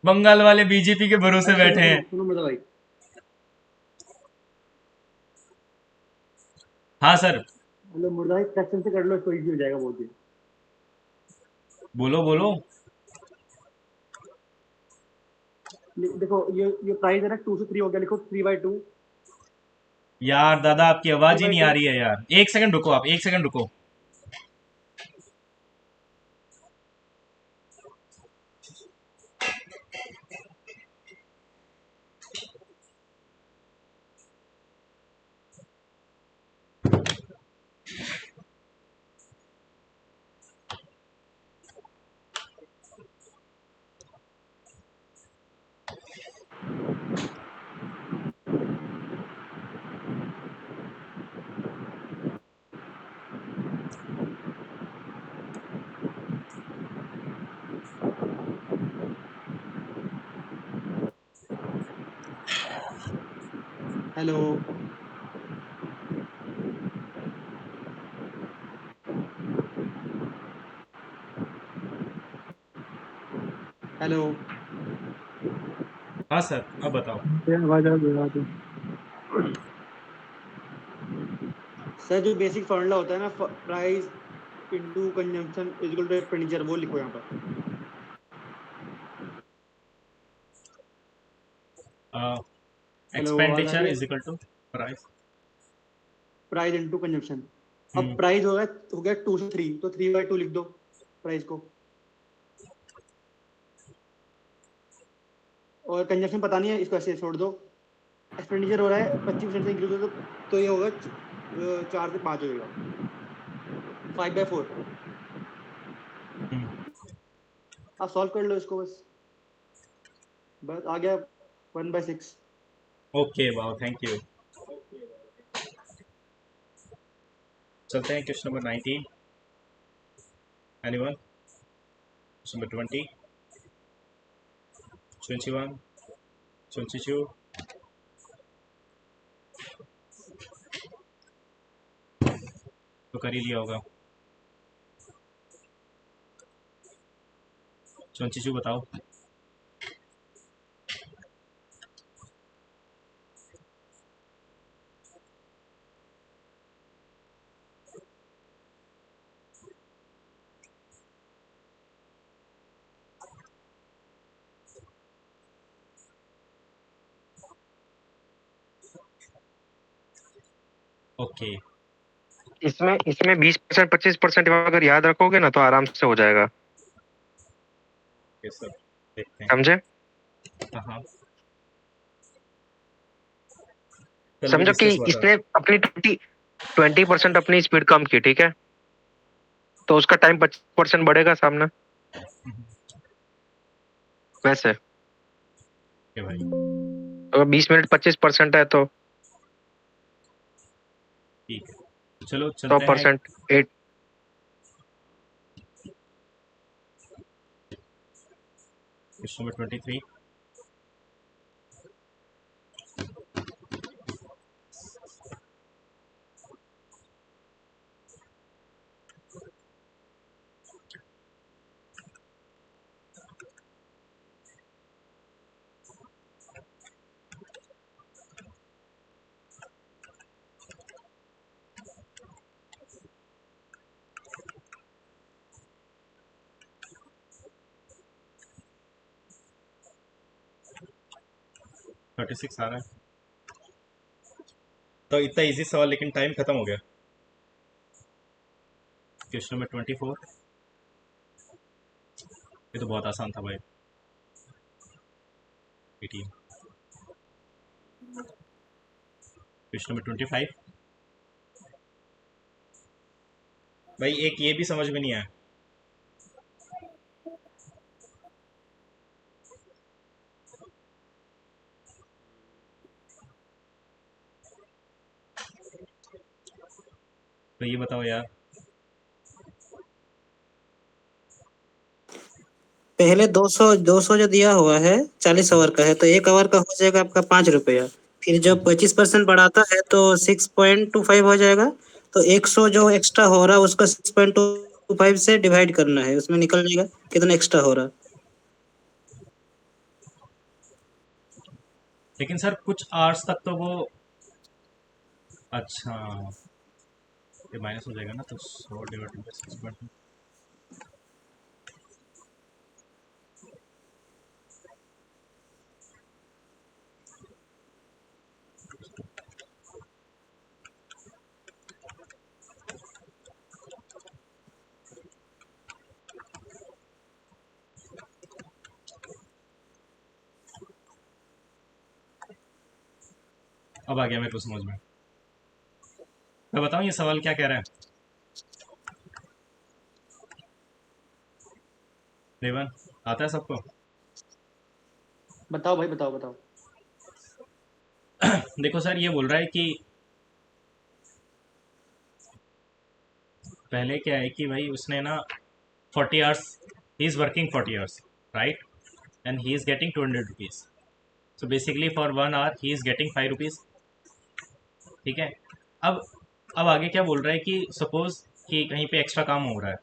बंगाल वाले बीजेपी के भरोसे अरे सुनो बैठे सुनो हैं। सुनो मेरा भाई, हाँ सर। मतलब मुर्दा एक फ्रैक्शन से कर लो, इसको इजी हो जाएगा बहुत ही। बोलो बोलो। देखो ये प्राइस है ना, 2 से 3 हो गया, लिखो 3/2। यार दादा आपकी थ्री आवाज ही बाई नहीं आ टू रही है यार, एक सेकंड रुको, आप एक सेकंड रुको। Hello hello. हाँ सर, अब बताओ। आवाज आ गई। सर जो बेसिक फॉर्मूला होता है ना, price into consumption is equal to expenditure, वो लिखो यहाँ पर। हेलो, आवाज आ एक्सपेंडिचर रही है? Is equal to price. Price into consumption. अब हम्म। प्राइस हो गया 2 से 3, तो 3/2 लिख दो प्राइस को। और कंजम्पशन पता नहीं है, इसको ऐसे छोड़ दो। एक्सपेंडिचर हो रहा है 25% से इंक्रीज हो, तो ये होगा 4 से 5 हो जाएगा, 5/4। आप सॉल्व कर लो इसको बस, बस आ गया 1/6। Okay wow, thank you. चलते हैं question number 19। Anyone? Question number 20, 21, 22, तो कर ही लिया होगा। 22 बताओ। ओके इसमें इसमें 20% 25% अगर याद रखोगे ना तो आराम से हो जाएगा, ये सब देखते हैं। समझे? हाँ कल भी समझो कि डिस्कस हुआ था। इसने अपनी 20% अपनी स्पीड कम की, ठीक है, तो उसका टाइम 25% बढ़ेगा सामने, वैसे ओके भाई अगर 20 मिनट 25% है तो ठीक है, तो चलो सौ चलते हैं। Percent 8। Question number 23। Thirty six आ रहा है, तो इतना इजी सवाल लेकिन टाइम खत्म हो गया। Question number 24। ये तो बहुत आसान था भाई। 18। Question number 25। भाई एक ये भी समझ में नहीं आया। तो ये बताओ यार। पहले 200 जो दिया हुआ है 40 आवर का है, तो 1 आवर का हो जाएगा आपका 5 रुपया। फिर जब 25% बढ़ाता है तो 6.25 हो जाएगा। तो 100 जो एक्स्ट्रा हो रहा है उसका 6.25 से डिवाइड करना है, उसमें निकल जाएगा कितना एक्स्ट्रा हो रहा है। लेकिन सर कुछ आवर्स तक तो वो, अच्छा ये माइनस हो जाएगा ना, तो 100 डिवाइडेड बाई 6.2। अब आ गया मेरे को समझ में। मैं बताऊं ये सवाल क्या कह रहा है। देवन आता है सबको? बताओ भाई, बताओ बताओ। देखो सर ये बोल रहा है कि पहले क्या है कि भाई उसने ना 40 hours, he is working 40 hours, right, and he is getting 200 rupees. So basically for 1 hour he is getting 5 rupees. ठीक है। अब अब आगे क्या बोल रहा है कि सपोज कि कहीं पे एक्स्ट्रा काम हो रहा है,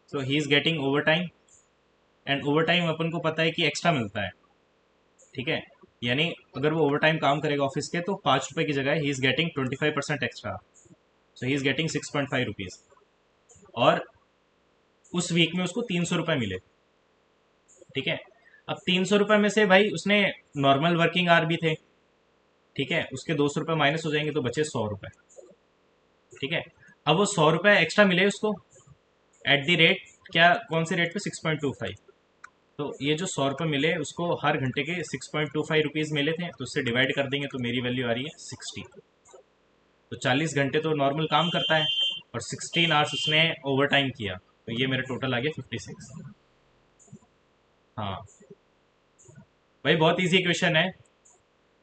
so he is getting overtime, and overtime अपन को पता है कि एक्स्ट्रा मिलता है। ठीक है, यानी अगर वो ओवर टाइम काम करेगा ऑफिस के तो 5 रुपए की जगह ही is getting 25% extra. So he is getting 6.5 rupees. और उस वीक में उसको 300 रुपये मिले। ठीक है। अब 300 रुपये में से भाई उसने नॉर्मल वर्किंग आवर भी थे, ठीक है, उसके 200 रुपये माइनस हो जाएंगे तो बचे 100 रुपये। ठीक है। अब वो 100 रुपये एक्स्ट्रा मिले उसको एट द रेट, क्या कौन से रेट पे, 6.25। तो ये जो 100 रुपये मिले उसको हर घंटे के 6.25 रुपीज़ मिले थे, तो उससे डिवाइड कर देंगे तो मेरी वैल्यू आ रही है 60। तो 40 घंटे तो नॉर्मल काम करता है और 16 आवर्स उसने ओवर टाइम किया, तो ये मेरा टोटल आ गया 56। हाँ भाई बहुत इजी क्वेश्चन है।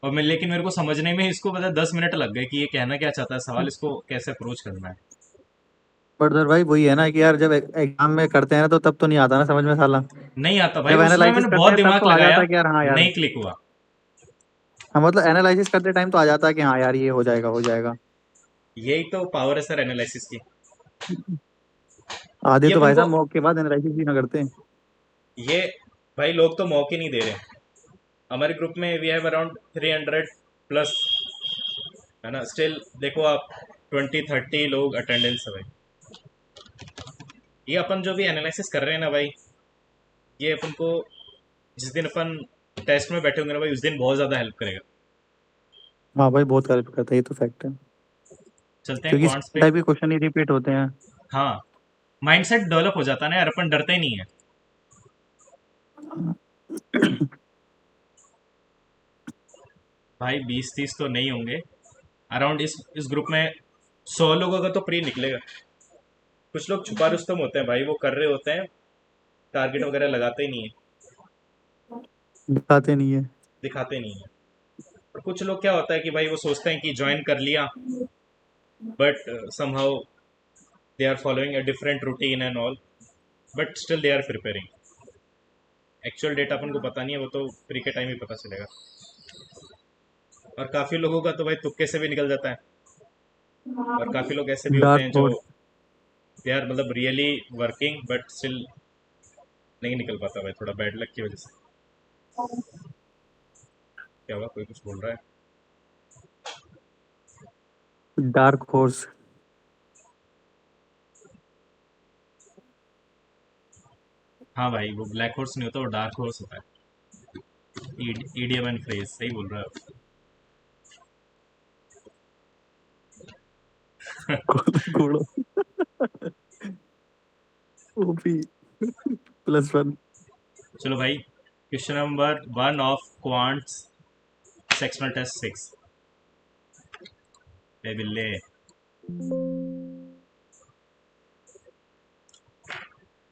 और मैं, लेकिन मेरे को समझने में इसको पता 10 मिनट लग गए कि ये कहना क्या चाहता है सवाल, इसको कैसे अप्रोच करना है। बट सर भाई वही है ना कि यार जब एग्जाम में करते हैं ना तो तब तो नहीं आता ना समझ में साला। नहीं आता भाई, जब उस समय एनालिसिस मैंने करते बहुत हैं तब दिमाग तो आ जाता लगाया, है कि यार हाँ यार, नहीं क्लिक हुआ। हाँ मतलब एनालिसिस करते टाइम तो आ जाता है कि हाँ यार ये हो जाएगा हो जाएगा। यही तो पावर है सर एनालिसिस की। आधे ये तो अपन भाई को, साहब मौके के बाद एनालिसिस भी ना करते। ये भाई लोग तो मौके नहीं दे रहे। हमारे ग्रुप में वी हैव अराउंड 300 प्लस, है ना, स्टिल देखो आप 20-30 लोग अटेंडेंस है भाई। ये अपन जो भी एनालिसिस कर रहे हैं ना भाई, ये अपन को जिस दिन अपन टेस्ट में बैठे होंगे ना भाई, उस दिन बहुत ज़्यादा हेल्प करेगा। हाँ भाई बहुत हेल्प करता है, ये तो फैक्ट है। चलते हैं क्योंकि क्वांट्स पे। टाइप के क्वेश्चन ही रिपीट होते हैं। हाँ, माइंडसेट डेवलप हो जाता है ना यार, अपन डरते ही नहीं है। भाई 20-30 तो नहीं होंगे अराउंड, इस ग्रुप में 100 लोगों का तो प्री निकलेगा। कुछ लोग छुपा रुस्तम होते हैं भाई, वो कर रहे होते हैं, टारगेट वगैरह लगाते ही नहीं है, दिखाते नहीं है। दिखाते नहीं है। और कुछ लोग क्या होता है कि भाई वो सोचते हैं कि ज्वाइन कर लिया, but somehow they are following a different routine and all, but still they are preparing. Actual data अपन को पता नहीं है, वो तो प्री के टाइम ही पता चलेगा। और काफ़ी लोगों का तो भाई तुक्के से भी निकल जाता है, और काफ़ी लोग ऐसे भी होते डार्क हैं जो हॉर्स। दे आर मतलब रियली वर्किंग बट स्टिल नहीं निकल पाता भाई, थोड़ा बैड लक की वजह से। क्या हुआ, कोई कुछ बोल रहा है? Dark horse. हाँ भाई, वो ब्लैक हॉर्स नहीं होता, वो डार्क हॉर्स होता है। ईडीएम एंड फ्रेज, सही बोल रहा है। घोड़ो। ओपी +1। चलो भाई, question number 1 of quants sectional test 6। ए बिल्ले,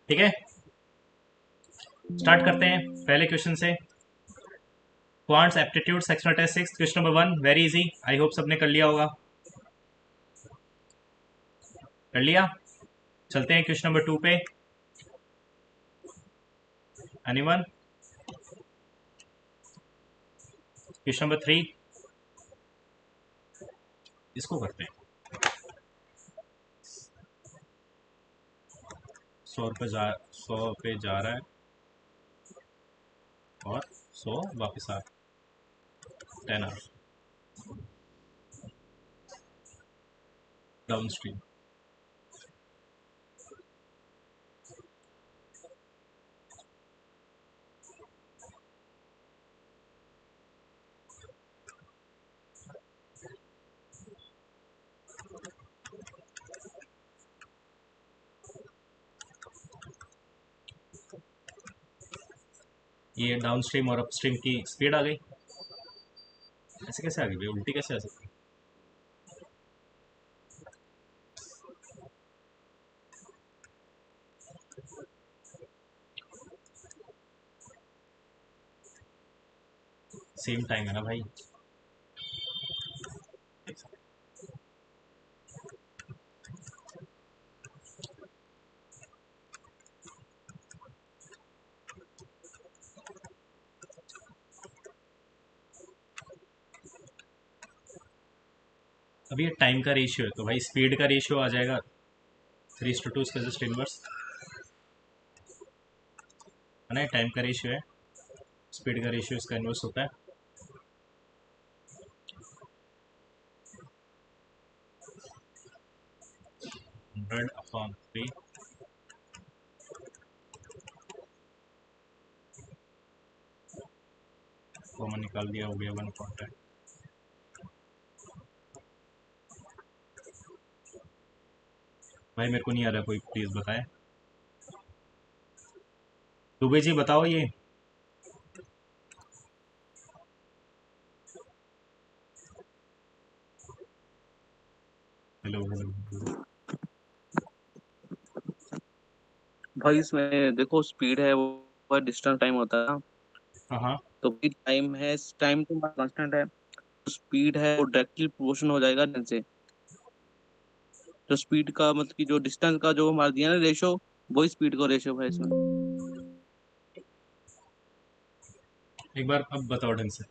ठीक है, स्टार्ट करते हैं पहले क्वेश्चन से। Quants aptitude sectional test 6, question number 1, very easy, I hope सबने कर लिया होगा। कर लिया? चलते हैं क्वेश्चन नंबर 2 पे। एनीवन? क्वेश्चन नंबर 3, इसको करते हैं। 100 पे जा रहा है और 100 वापस आ, 10 आवर्स डाउन स्ट्रीम। ये डाउन स्ट्रीम और अप स्ट्रीम की स्पीड आ गई। ऐसे कैसे आ गई भाई, उल्टी कैसे आ सकती? सेम टाइम है ना भाई। अब ये टाइम का रेशियो है, तो भाई स्पीड का रेशियो आ जाएगा 3:2, इसका जस्ट इनवर्स है ना। टाइम का रेशियो है, स्पीड का रेशियो इसका इनवर्स होता है। हंड्रेड अपॉन 3, कॉमन निकाल दिया, हो गया 1/10। भाई मेरे को नहीं आ रहा, कोई प्लीज बताए। दुबे जी बताओ ये। Hello hello. भाई इसमें देखो स्पीड है वो डिस्टेंस टाइम होता है ना, हाँ हाँ। तो भी टाइम है, टाइम तो कांस्टेंट है, तो स्पीड है वो डायरेक्टली प्रोपोर्शनल हो जाएगा distance से। तो स्पीड का मतलब कि जो डिस्टेंस का जो हमारा दिया ना रेशो, वही स्पीड का रेशो है इसमें। एक बार अब बताओ ढंग से।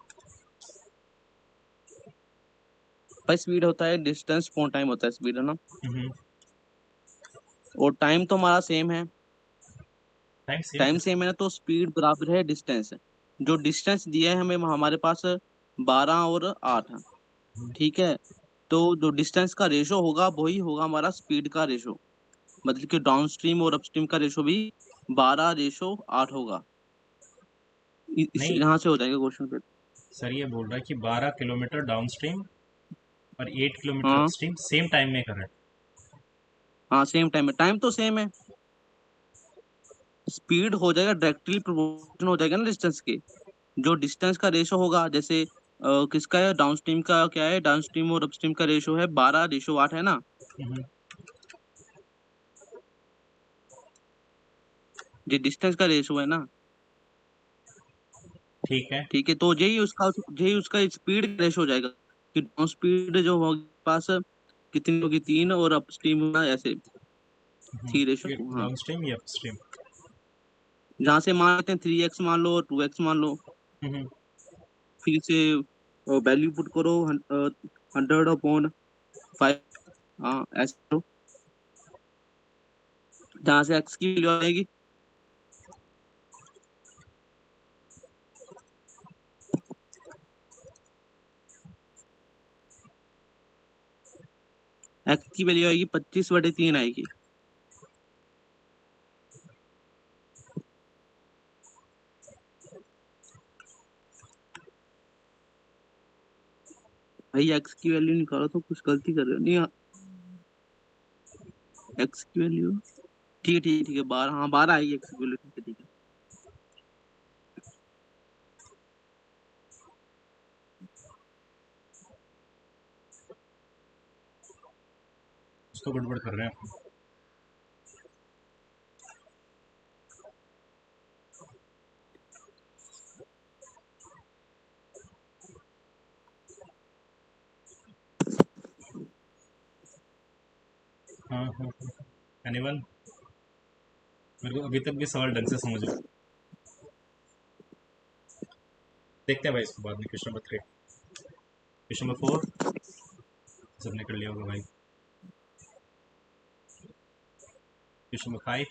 भाई स्पीड होता है डिस्टेंस अपॉन टाइम होता है स्पीड, है ना। हम्म। और टाइम तो हमारा सेम है, टाइम सेम टाइम कैसे? सेम है ना, तो स्पीड बराबर है डिस्टेंस। जो डिस्टेंस दिया है हमें हमारे पास 12 और 8, ठीक है। तो जो डिस्टेंस का रेशो होगा वही होगा हमारा स्पीड का रेशो, मतलब कि डाउन स्ट्रीम और अपस्ट्रीम का रेशो भी 12:8 होगा। इस नहीं यहाँ से हो जाएगा क्वेश्चन पे। सर, ये बोल रहा है कि 12 किलोमीटर डाउन स्ट्रीम और 8 किलोमीटर हाँ अपस्ट्रीम सेम टाइम में कर रहा है। हाँ, सेम टाइम है, टाइम तो सेम है, स्पीड हो जाएगा डायरेक्टली प्रोपोर्शन हो जाएगा ना डिस्टेंस के। जो डिस्टेंस का रेशो होगा, जैसे किसका है डाउनस्ट्रीम का, क्या है डाउनस्ट्रीम और अपस्ट्रीम का रेशो है 12:8 है ना, हम्म, ये डिस्टेंस का रेशो है ना। ठीक है। ठीक है, तो यही उसका स्पीड रेशो हो जाएगा कि डाउन स्पीड जो होगी पास कितनी होगी 3, और अपस्ट्रीम होगा ऐसे 3:2। हाँ, डाउनस्ट्रीम या अपस्ट्रीम? जहाँ से मान लेते हैं 3x मान लो और 2x मान लो, हम्म, फिर से वैल्यू पुट करो 100/5। हाँ ऐसे करो, जहाँ से x की वैल्यू आएगी, x की वैल्यू आएगी 25/3 आएगी। भाई x की वैल्यू निकालो तो कुछ गलती कर रहे हो नहीं। x की वैल्यू ठीक है, ठीक है, ठीक है, 12, हाँ 12 आएगी x की वैल्यू, ठीक है, ठीक है। उसको गड़बड़ कर रहे हैं। हाँ हाँ, एनीवन? मेरे को अभी तक भी सवाल ढंग से समझ में। देखते हैं भाई इसको बाद में। क्वेश्चन नंबर 3, क्वेश्चन नंबर 4 सबने कर लिया होगा भाई। क्वेश्चन नंबर 5,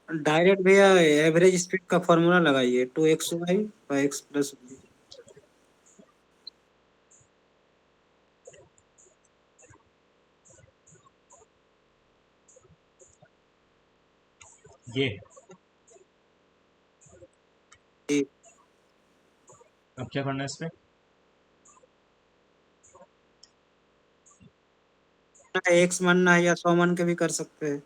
डायरेक्ट भैया एवरेज स्पीड का फॉर्मूला लगाइए, 2xy by x plus b। ये जी, अब क्या करना है इस पे? x मानना है या 100 मान के भी कर सकते हैं।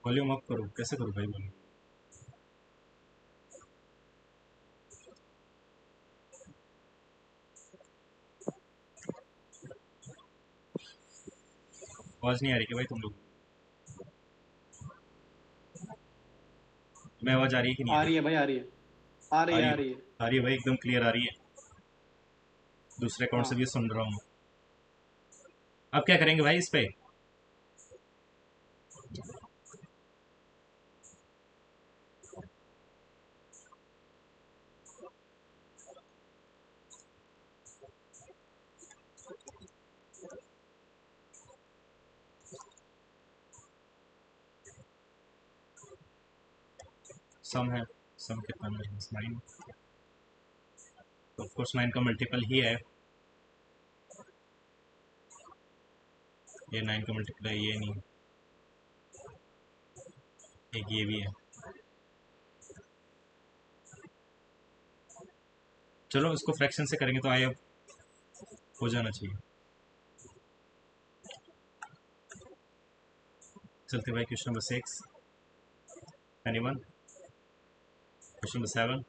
वॉल्यूम अप करो, कैसे करो भाई वॉल्यूम? आवाज नहीं आ रही क्या भाई तुम लोग? मैं आवाज आ रही है कि नहीं आ अभी? रही है भाई, आ रही है, आ रही आ है, रही आ है? रही है। आ रही है भाई, एकदम क्लियर आ रही है। दूसरे अकाउंट से हाँ, भी सुन रहा हूँ। अब क्या करेंगे भाई इस पे? सम है। सम कितना मेरे पास? 9। ऑफ कोर्स 9 का मल्टीपल ही है। ये 9 का मल्टीपल है, ये नहीं। एक ये भी है। चलो इसको फ्रैक्शन से करेंगे तो आए अब हो जाना चाहिए। चलते भाई question number 6, Anyone? Question number 7.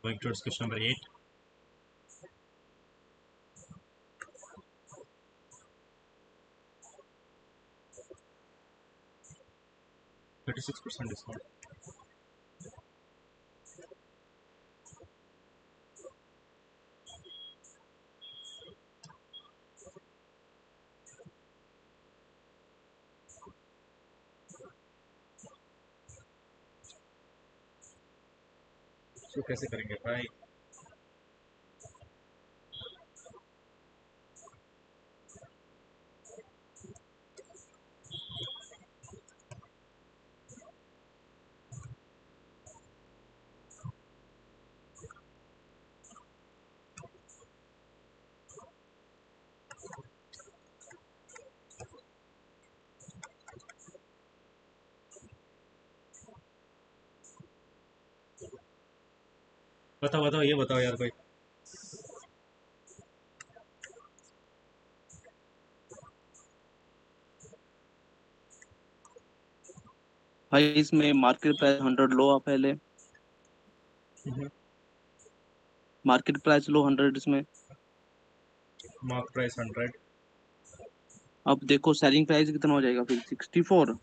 Going towards question number 8. %36 discount. तो कैसे करेंगे भाई? बताओ ये बताओ यार कोई। भाई इसमें मार्केट प्राइस 100 लो आप पहले, मार्केट प्राइस लो 100 इसमें। Mark price 100। अब देखो सेलिंग प्राइस कितना हो जाएगा फिर 64,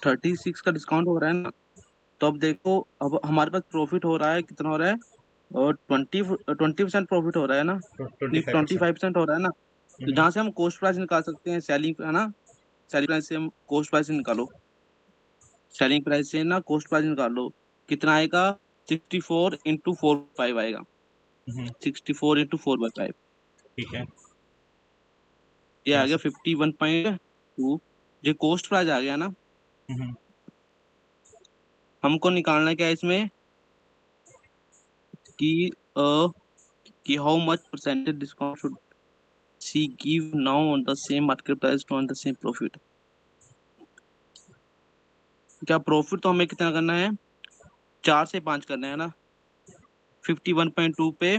36 का डिस्काउंट हो रहा है ना। तो अब देखो अब हमारे पास प्रॉफिट हो रहा है, कितना हो रहा है, और 20% प्रॉफिट हो रहा है ना, नहीं 25%। 25% हो रहा है ना। तो जहाँ से हम कॉस्ट प्राइस निकाल सकते हैं सेलिंग, है ना, सेलिंग प्राइस से हम कॉस्ट प्राइस निकालो, सेलिंग प्राइस से ना कॉस्ट प्राइस निकालो, कितना आएगा, 64 इंटू 4/5 आएगा, 64 इंटू 4/5, ठीक है। ये आ गया 51.2। ये कॉस्ट प्राइस आ गया ना। हमको निकालना क्या है इसमें कि how much percentage discount should she give now on the same market price to on the same profit. क्या प्रॉफिट तो हमें कितना करना है, 4 से 5 करना है ना। 51.2 पे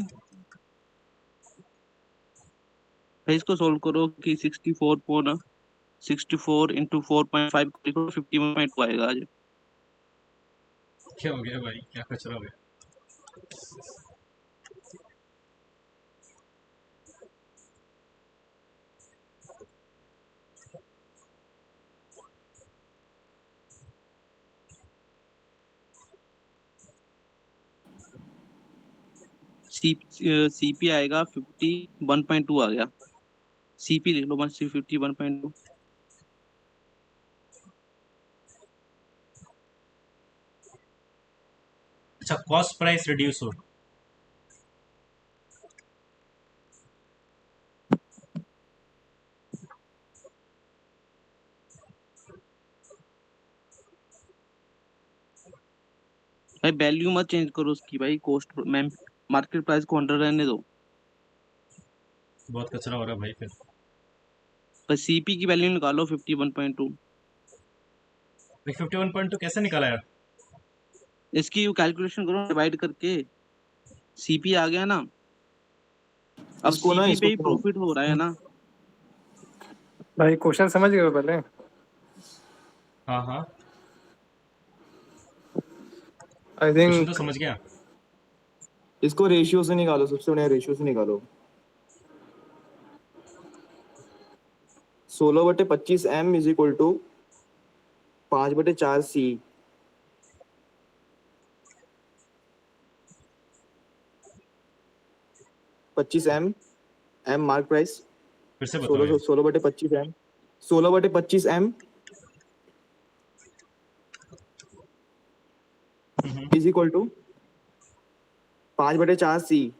फिर इसको सोल्व करो कि 64 इंटू 4.5 करो, 51.2 आएगा आज। क्या हो गया भाई, क्या कचरा हो गया? सीपी आएगा 51.2 आ गया, सीपी लिख लो बस 51.2। अच्छा, कॉस्ट प्राइस रिड्यूस हो। भाई वैल्यू मत चेंज करो उसकी, भाई कॉस्ट मैम, मार्केट प्राइस को 100 रहने दो। बहुत कचरा हो रहा है भाई फिर। पर सीपी की वैल्यू निकालो 51.2। 51.2 कैसे निकाला यार? इसकी कैलकुलेशन करो डिवाइड करके, सीपी आ गया ना। अब इसको ना सीपी पे इसको ही प्रॉफिट हो रहा है ना। भाई क्वेश्चन समझ गए हो पहले? हाँ हाँ, आई क्वेश्चन तो थिंक समझ गया। इसको रेशियो से निकालो, सबसे बढ़िया रेशियो से निकालो। 16/25m is equal to 5/4c। 25m, m mark price, फिर से बताओ यार। 16/25m, 16/25m is equal to 5/4c।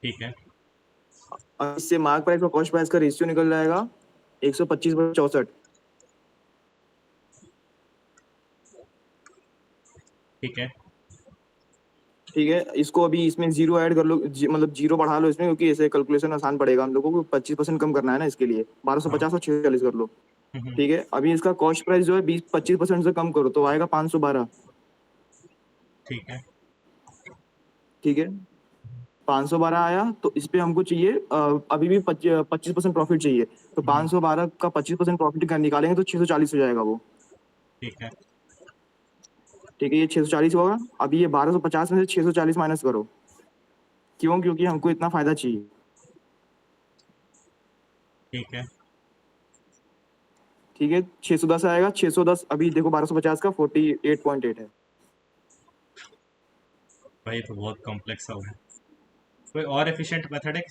ठीक है। और इससे मार्क प्राइस और कॉस्ट प्राइस का रेशियो निकल जाएगा 125/64। ठीक है। ठीक है, इसको अभी इसमें जीरो ऐड कर लो, मतलब जीरो बढ़ा लो इसमें, क्योंकि ऐसे कैलकुलेशन आसान पड़ेगा हम लोगों को। 25% कम करना है ना, इसके लिए 1250 और 46 कर लो। ठीक है, अभी इसका कॉस्ट प्राइस जो है 25% से कम करो तो आएगा 512। ठीक है। ठीक है, 512 आया, तो इस पे हमको चाहिए अभी भी 25% प्रॉफिट चाहिए। तो 512 का 25% प्रॉफिट का निकालेंगे तो 640 हो जाएगा वो। ठीक है। ठीक है, ये 640 होगा। अभी ये 1250 में से 640 माइनस करो। क्यों? क्योंकि हमको इतना फायदा चाहिए। ठीक है ठीक है, 610 आएगा। 610 अभी देखो 1250 का 48.8 है। भाई, तो बहुत कॉम्प्लेक्स हो गया। कोई और एफिशिएंट मेथड है?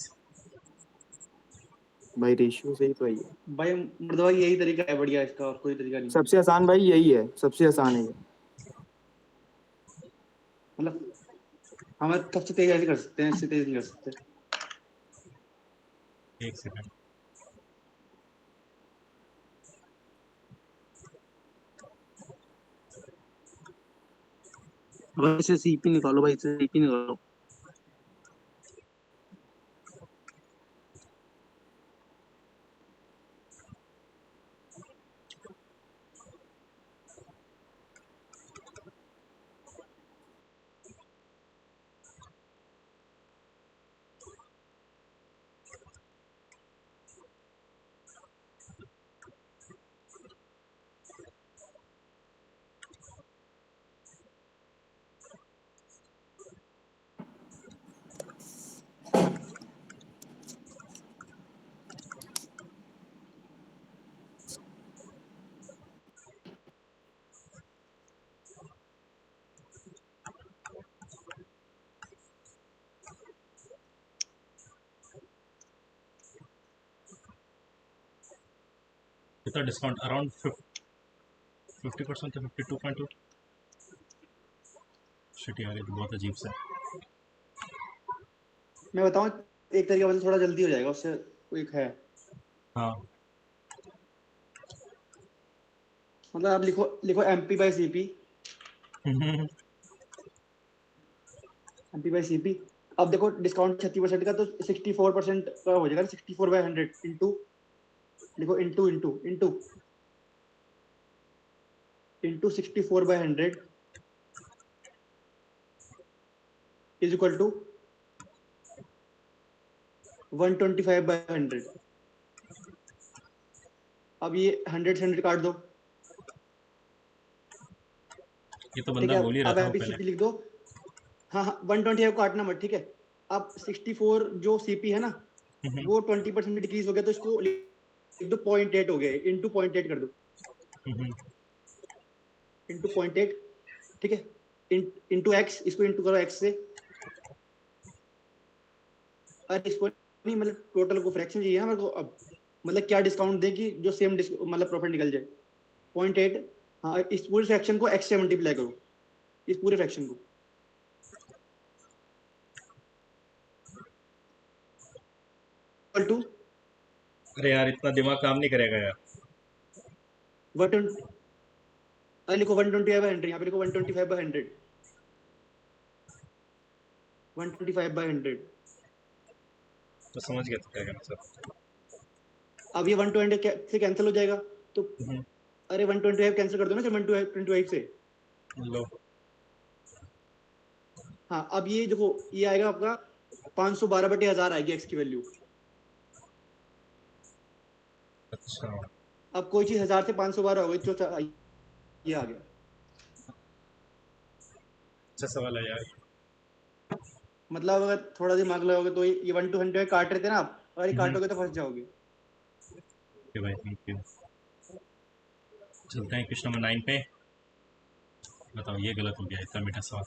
भाई रेशियो से ही तो है ये। भाई मर्दवा यही तरीका है बढ़िया, इसका और कोई तरीका नहीं। सबसे आसान भाई यही है, सबसे आसान है ये। मतलब हम सबसे तेज ऐसे कर सकते हैं, इससे तेज नहीं कर सकते। एक सेकंड। भाई इसे सीपी निकालो, भाई इसे सीपी निकालो। कितना डिस्काउंट? अराउंड 50% तो 52.2। शिट यार, ये तो बहुत अजीब सा है। मैं बताऊं एक तरीका, मतलब थोड़ा जल्दी हो जाएगा उससे। एक है, हाँ। मतलब आप लिखो लिखो MP by CP. MP by CP. अब देखो डिस्काउंट 36% का, तो 64% का हो जाएगा। 64/100 इंटू, लिखो into into into into 64/100 is equal to 125/100। अब ये 100 से 100 काट दो। ये तो ठीक बंदा है, बोल ही रहा अब था वो एमपी पहले। सीपी लिख दो। हाँ हाँ, 125 को काटना मत, ठीक है। अब 64 जो सीपी है ना, वो 20% डिक्रीज हो गया, तो इसको लिख दो 0.8 हो गया। इंटू 0.8 कर दो, इंटू 0.8। ठीक है, इंटू एक्स, इसको इंटू करो एक्स से। अरे इसको नहीं, मतलब टोटल को फ्रैक्शन चाहिए हमारे को। अब मतलब क्या डिस्काउंट दे कि जो सेम मतलब प्रॉफिट निकल जाए। 0.8। हाँ, इस पूरे फ्रैक्शन को एक्स से मल्टीप्लाई करो, इस पूरे फ्रैक्शन को। इक्वल टू अरे यार, इतना दिमाग काम नहीं करेगा यार। 120। अरे लिखो 125/100, यहाँ पे लिखो 125/100। 125/100। तो समझ गया तो क्या करना सर। अब ये 120 से कैंसिल हो जाएगा, तो अरे 125 कैंसिल कर दो ना सर 125 से। लो। हाँ, अब ये देखो ये आएगा आपका 512/1000 आएगी एक्स की वैल्यू। अच्छा। अब कोई चीज 1000 से 512 हो गई तो ये आ गया। अच्छा सवाल है यार। मतलब अगर थोड़ा दिमाग लगाओगे तो ये 1 to 100 काट रहे थे ना आप, अगर ये काटोगे तो फंस जाओगे। ओके भाई, थैंक यू। चलते हैं क्वेश्चन नंबर 9 पे। बताओ, ये गलत हो गया, इतना मीठा सवाल।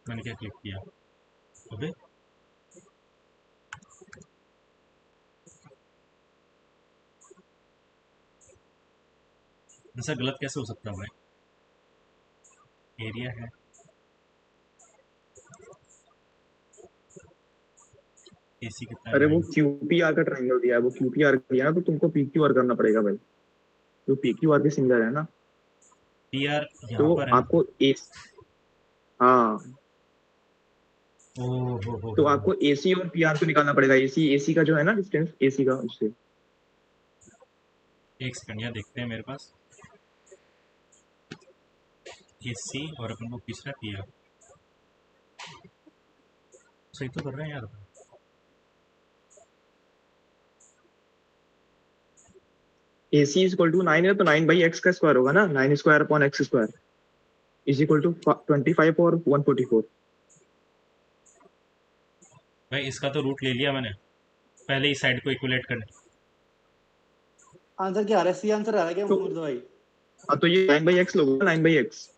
मैंने क्या क्लिक किया? अबे ऐसा गलत कैसे हो सकता है भाई? एरिया है, एसी कितना है? अरे वो 9। क्यूपीआर का ट्रायंगल दिया है, वो क्यूपीआर दिया है, तो तुमको पीक्यूआर करना पड़ेगा भाई। तो पीक्यूआर के सिमिलर है ना, पी आर तो यहाँ पर है ना? आपको एक, हाँ हो तो आपको एसी और पीआर को निकालना पड़ेगा। एसी एसी का जो है ना डिस्टेंस एसी का उससे। एक सेकंड यार, देखते हैं मेरे पास AC और अपन को पिछला PR। सही तो कर रहे हैं यार। एसी इज इक्वल टू 9 है तो 9/x का स्क्वायर होगा ना, 9 square upon x square is equal to 25 और 144। भाई इसका तो रूट ले लिया मैंने, पहले इस साइड को इक्वलेट कर। आंसर क्या आ रहा है? सी आंसर आ रहा है क्या तो मुर्दा भाई? हाँ तो ये 9/x लोगे, 9/x।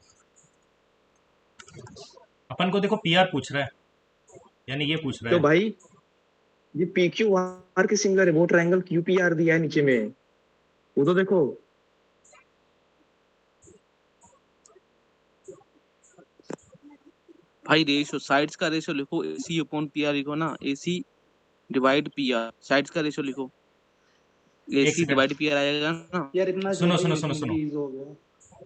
अपन को देखो PR पूछ रहा है, यानी ये पूछ रहा तो है। भाई ये पी क्यू आर के सिमिलर है, वो ट्रायंगल क्यू पी आर दिया है नीचे में, वो तो देखो। भाई रेशियो, साइड्स का रेशियो लिखो, AC अपॉन PR लिखो ना, AC डिवाइड PR, साइड्स का रेशियो लिखो, एक AC सेकंड, डिवाइड PR आएगा ना। यार इतना सुनो जल्दी सुनो नहीं सुनो लिखूंगा, सुनो। प्लीज हो गया।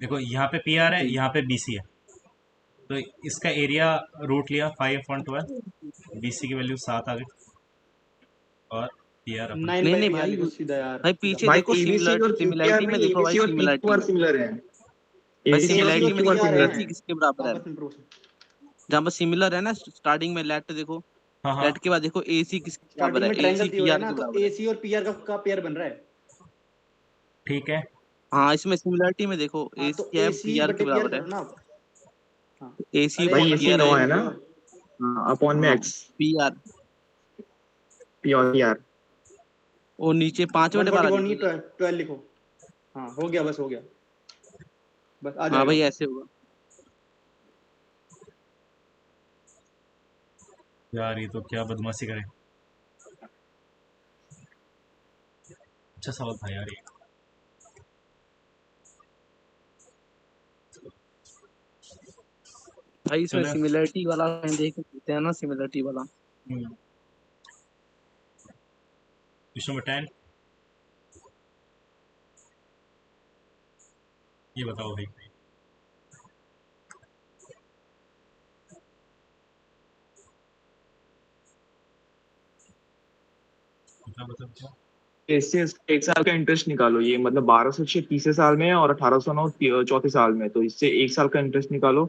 देखो यहाँ पे PR है, यहाँ पे BC है, तो इसका एरिया रूट लिया 5/12, BC की वैल्यू 7 आ गई, और PR अपन। 9 नहीं बाई नहीं पी आर भाई, लिखो सीधा यार, भाई सीधा। पीछे भाई देखो, एबीसी और क्यूपीआर सिमिलरिटी में नहीं, देखो भाई, एबीसी और पीक्यूआर सिमिलरिटी। सिमिलर है। भाई एबीसी और एसी और सिमिलरिटी में पी पीक्यूआर देखो, आर है सिमिलर है। AC किसके बराबर है। आपस में प्रोस। जहाँ पर सिमिलर है ना, स्टार्टिंग में लेट देखो, हाँ हाँ लेट के बाद देखो AC किसके बराबर स्टार्टिंग है, में ट्रायंगल AC थी हो रहा है PR ना, के तो बराबर है। एसी और पीआर का पेयर बन रहा है। ठीक है। हाँ इसमें सिमिलरिटी में देखो, हाँ तो AC है एसी PR के बटे पीआर बराबर है, करो ना आप। हाँ AC अरे भाई अपॉन एसी PR 9 है। है ना, प्योर। अपॉन में हाँ एक्स PR, पी और पीआर। और नीचे 5/12 144 नहीं, लिखोगे। 12 लिखो। हाँ हो गया, बस हो गया, बस आ हाँ जाएगा। भाई ऐसे होगा। यार ये तो क्या बदमाशी करे। अच्छा सवाल था यार ये। भाई इसमें चलो। सिमिलरिटी वाला देख सकते हैं ना, सिमिलरिटी वाला। क्वेश्चन नंबर 10, ये बताओ भाई। बताओ। इससे एक साल का इंटरेस्ट निकालो, ये मतलब 1206 तीसरे साल में है और 1809 चौथे साल में, तो इससे एक साल का इंटरेस्ट निकालो।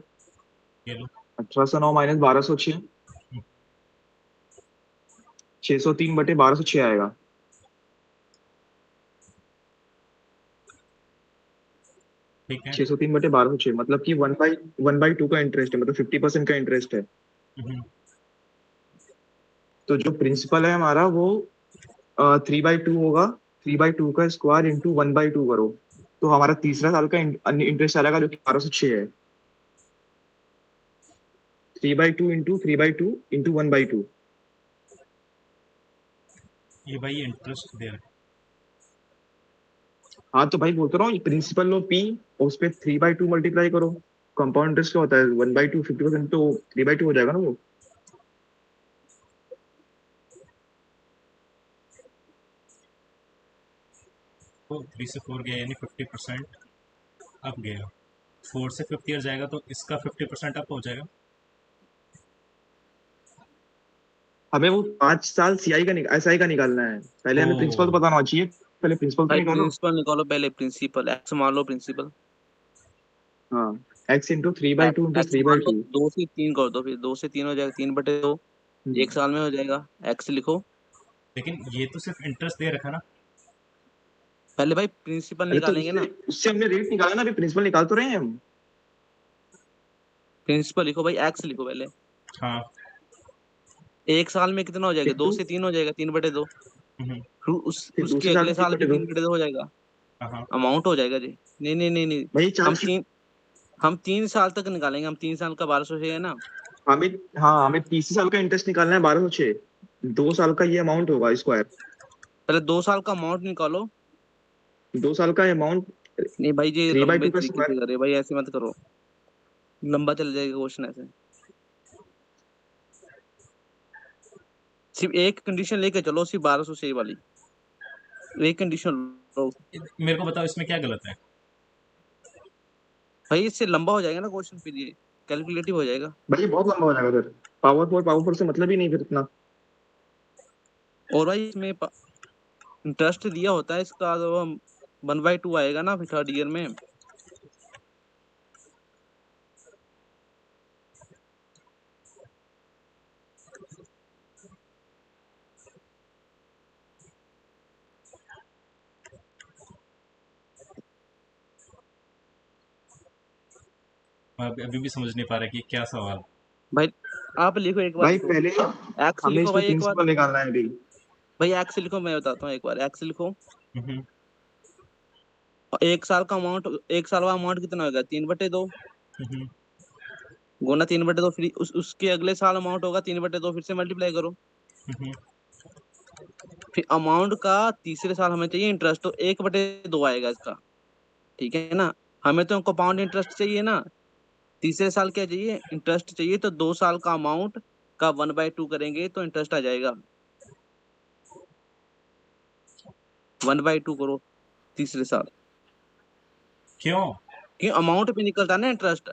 ये लो। 1809 माइनस 1206, 603/1206 आएगा। ठीक है। 603/1206 मतलब कि 1/2 का इंटरेस्ट है, मतलब 50% का इंटरेस्ट है। हम्म, तो जो प्रिंसिपल है हमारा वो 3/2 होगा, 3/2 का स्क्वायर इंटू 1/2 करो, तो हमारा तीसरा साल का इंटरेस्ट आ जाएगा जो कि 1206 है। 3/2 इंटू 3/2 इंटू 1/2। ये भाई इंटरेस्ट दे रहा है। हाँ तो भाई बोलते रहा हूँ, प्रिंसिपल लो P और उस पर 3/2 मल्टीप्लाई करो। कंपाउंड इंटरेस्ट क्या होता है, 1/2 50%, तो 3/2 हो जाएगा ना वो। तो 3 से 4 गया यानी 50% अप गया, 4 से 5 ईयर जाएगा तो इसका 50% अप हो जाएगा। हमें वो 5 साल सीआई का एसआई का निकालना है, पहले हमें प्रिंसिपल तो ओ, पता होना चाहिए, पहले प्रिंसिपल तो भाई निकालो। प्रिंसिपल निकालो पहले, प्रिंसिपल एक्स मान लो, प्रिंसिपल हाँ, x into 3/2 into x three मान बाई लो, टू 2 से 3 कर दो, फिर 2 से 3 हो जाएगा, 3/2 एक साल में हो जाएगा। एक्स लिखो लेकिन ये तो सिर्फ इंटरेस्ट दे रखा ना। पहले, भाई प्रिंसिपल अरे तो निकालेंगे उससे ना। उससे हमने रेट निकाला ना, अभी प्रिंसिपल निकाल तो रहे हैं हम। प्रिंसिपल लिखो भाई, एक्स लिखो पहले। हाँ। एक साल में कितना हो जाएगा, दो इंटू से तीन हो जाएगा, 3/2। हम्म, फिर फिर उसके दूसरे साल अगले में तीन साल भी बटे दो 3/2 हो जाएगा। हाँ हाँ। अमाउंट हो जाएगा जी। नहीं नहीं नहीं नहीं, भाई हम 40। तीन हम 3 साल तक निकालेंगे, हम 3 साल का 1206 है ना। हमें, हाँ हमें तीसरे साल का इंटरेस्ट निकालना है 1206, 2 साल का ये अमाउंट होगा स्क्वायर। पहले 2 साल का अमाउंट निकालो। 2 साल का अमाउंट नहीं भाई जी, थ्री बाई लंबे टू का तरीके स्क्वायर। से करे भाई, ऐसे मत करो, लंबा चल जाएगा क्वेश्चन ऐसे। सिर्फ एक कंडीशन लेके चलो, सिर्फ 1206 वाली एक कंडीशन लो। मेरे को बताओ इसमें क्या गलत है। भाई इससे लंबा हो जाएगा ना क्वेश्चन, फिर ये कैलकुलेटिव हो जाएगा। भाई ये बहुत लंबा हो जाएगा सर। पावर फोर से मतलब ही नहीं फिर इतना। और भाई इसमें इंटरेस्ट दिया होता है इसका, तो 1/2 आएगा ना फिर थर्ड ईयर में। मैं अभी भी समझ नहीं पा रहा कि क्या सवाल। भाई आप लिखो एक बार, भाई लिखो पहले एक्स हमें लिखो इसमें भाई एक बार। प्रिंसिपल निकालना है अभी। भाई एक्स लिखो, मैं बताता हूँ एक बार, एक्स लिखो। हम्म, और एक साल का अमाउंट, एक साल का अमाउंट कितना होगा? 3/2 हम्म, गुना 3/2, फिर उसके अगले साल अमाउंट होगा 3/2, फिर से मल्टीप्लाई करो। हम्म, फिर अमाउंट का तीसरे साल हमें चाहिए इंटरेस्ट, तो 1/2 आएगा इसका, ठीक है ना। हमें तो कंपाउंड इंटरेस्ट चाहिए ना। तीसरे साल क्या चाहिए? इंटरेस्ट चाहिए, तो 2 साल का अमाउंट का 1/2 करेंगे तो इंटरेस्ट आ जाएगा। 1/2 करो तीसरे साल, क्यों? क्यों अमाउंट पे निकलता है ना इंटरेस्ट।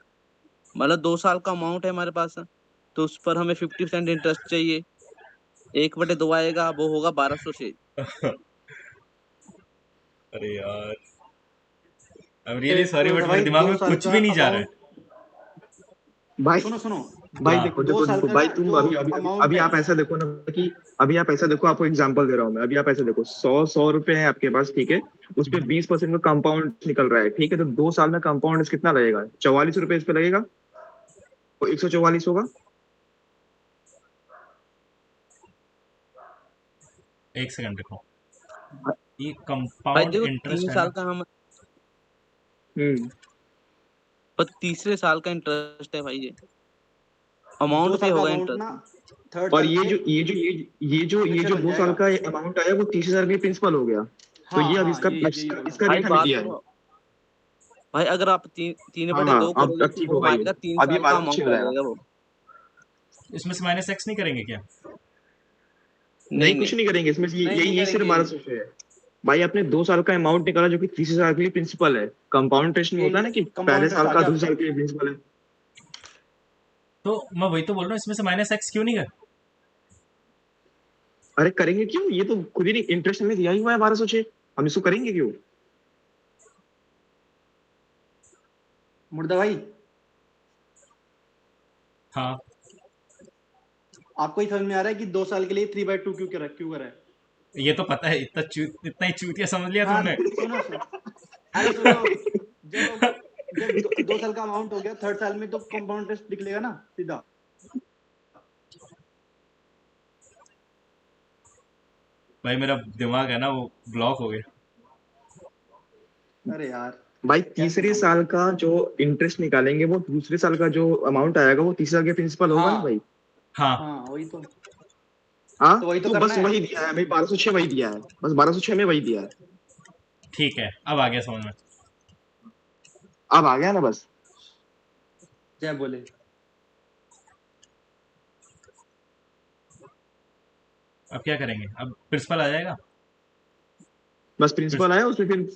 मतलब 2 साल का अमाउंट है हमारे पास, तो उस पर हमें 50% इंटरेस्ट चाहिए। 1/2 आएगा, वो होगा 1200 अरे यार, आई एम रियली एक सॉरी तो था बट मेरे भाई दिमाग दो में साल कुछ का भी नहीं जा रहा है। अमाउंट। भाई सुनो सुनो, भाई हाँ। देखो दो देखो साल देखो का भाई ना तुम जो अभी अमाउंट है आप ना। ऐसा देखो ना कि अभी आप ऐसा देखो, आपको एग्जांपल दे रहा हूँ मैं। अभी आप ऐसा देखो, 100 रुपए है आपके पास, ठीक है। उस पे 20% का कंपाउंड निकल रहा है, ठीक है। तो 2 साल में कंपाउंड कितना लगेगा? 44 रुपए इस पे लगेगा, तो 144 होगा। एक सेकंड देखो, हाँ। ये भाई कंपाउंड देखो इंटरेस्ट तीन है साल ना। का हम, हम्म। पर तीसरे साल का इंटरेस्ट है भाई, ये दो अमाउंट पे साल का होगा अमाउंट ना, इंटरेस्ट। थर्ड और साल ये पे जो ये जो ये जो ये फ्रैक्शन जो बन दो साल जाएगा। का अमाउंट आया वो 30,000 की प्रिंसिपल हो गया। तो हाँ ये अब हाँ, इसका यही इसका, बोला। इसका भाई रेट हमें बात दिया है। सुनो भाई, अगर आप तीन हाँ बटे हाँ, दो अब करोगे तो ठीक वो होगा ये। हमारे 3 अब ये साल का 12,600 अमाउंट हो आ जाएगा। जाएगा वो। इसमें से माइनस एक्स नहीं करेंगे क्या? नहीं नहीं, नहीं कुछ नहीं करेंगे इसमें से। नहीं नहीं यही सिर्फ करेंगे। 1200 है। भाई आपने 2 साल का अमाउंट निकाला जो कि 30,000 के लिए प्रिंसिपल है। कंपाउंड इंटरेस्ट में ये होता है ना कि कंपाउंड पहले इंटरेस्ट साल आ का गया दूसरे आपका। साल के लिए प्रिंसिपल है। तो मैं वही तो बोल रहा हूँ, इसमें से माइनस एक्स क्यों नहीं कर। अरे करेंगे क्यों? ये तो खुद ही नहीं, इंटरेस्ट हमें दिया ही हुआ है 1206। हम इसको करेंगे क्यों? मुर्दा भाई, हाँ, आपको ही समझ में आ रहा है कि 2 साल के लिए 3/2 क्यों करा है? ये तो पता है, इतना ही चूतिया समझ लिया हाँ तुमने। सुनो सुनो, अरे सुनो, जब जब 2 साल का अमाउंट हो गया, थर्ड साल में तो कंपाउंड इंटरेस्ट निकलेगा ना सीधा। भाई मेरा दिमाग है ना वो ब्लॉक हो गया। अरे यार, भाई कैसे तीसरे बताऊं। साल का जो इंटरेस्ट निकालेंगे वो दूसरे साल का जो अमाउंट आएगा वो तीसरे साल के प्रिंसिपल होगा ना हाँ भाई। हाँ, हाँ, वही हाँ, तो वही तो तो करना बस है। वही दिया है भाई, 1206 वही दिया है, बस 1206 में वही दिया है। ठीक है, अब आ गया समझ में। अब आ गया ना बस। जय बोले। अब क्या करेंगे? अब प्रिंसिपल आ जाएगा। बस प्रिंसिपल आया उसमें फिर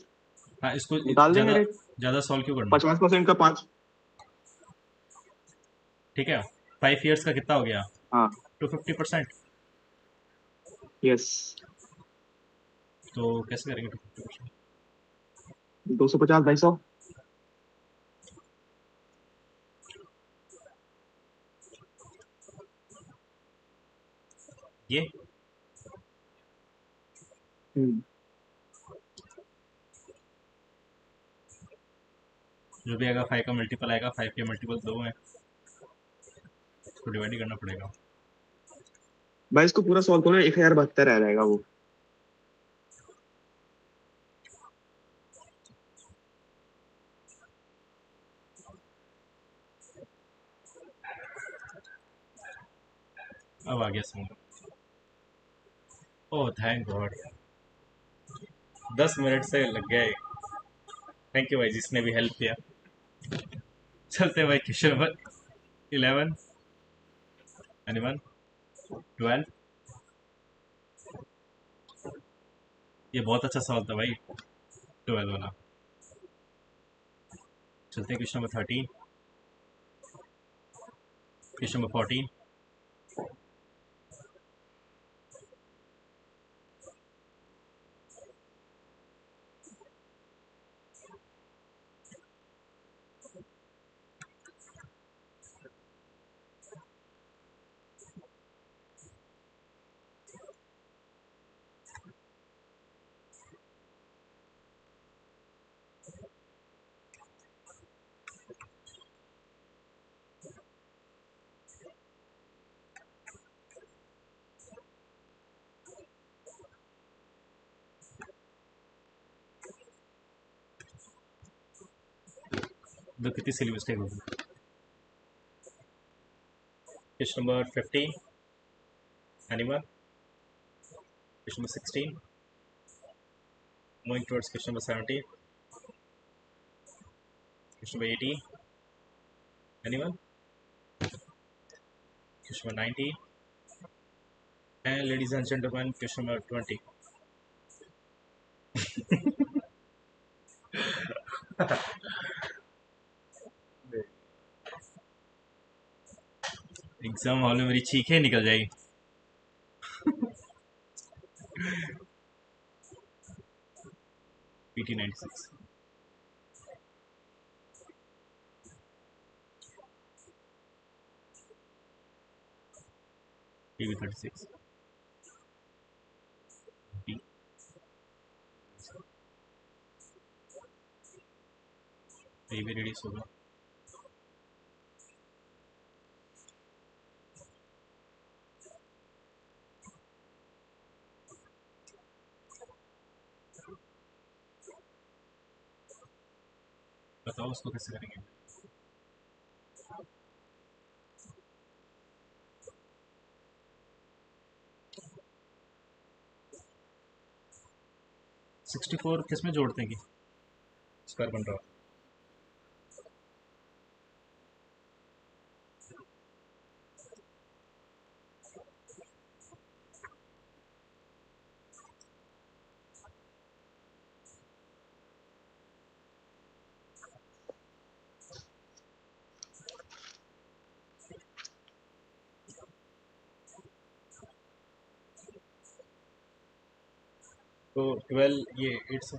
हाँ, इसको निकाल देंगे ज्यादा रेट। ज्यादा सॉल्व क्यों करना। 50% का 5। ठीक है, 5 ईयर्स का कितना हो गया? हाँ। 250%। यस। तो कैसे करेंगे 250%? 250, 250। ये हम्म। जो भी आएगा 5 का मल्टीपल आएगा, 5 के मल्टीपल 2 है, इसको डिवाइड ही करना पड़ेगा। भाई इसको पूरा सॉल्व करो, 1072 आ जाएगा वो। अब आ गया समझ। ओह थैंक गॉड, 10 मिनट से लग गए। थैंक यू भाई जिसने भी हेल्प किया। चलते भाई क्वेश्चन नंबर 11, एनीवन, 12। ये बहुत अच्छा सवाल था भाई, 12 वाला। चलते हैं क्वेश्चन नंबर 13, क्वेश्चन नंबर 14, तो कितनी सिली मिस्टेक होगी। Question number 15, animal. Question number 16, moving towards question number 17, question number 18, animal. Question number 19, and ladies and gentlemen, question number 20. Exam hall में मेरी चीखें निकल जाएगी। PT 96, PB 36, PB रेडियस होगा। बताओ उसको कैसे करेंगे। सिक्सटी फोर किस में जोड़ते हैं कि स्क्वायर बन रहा है। तो 12 ये 8 से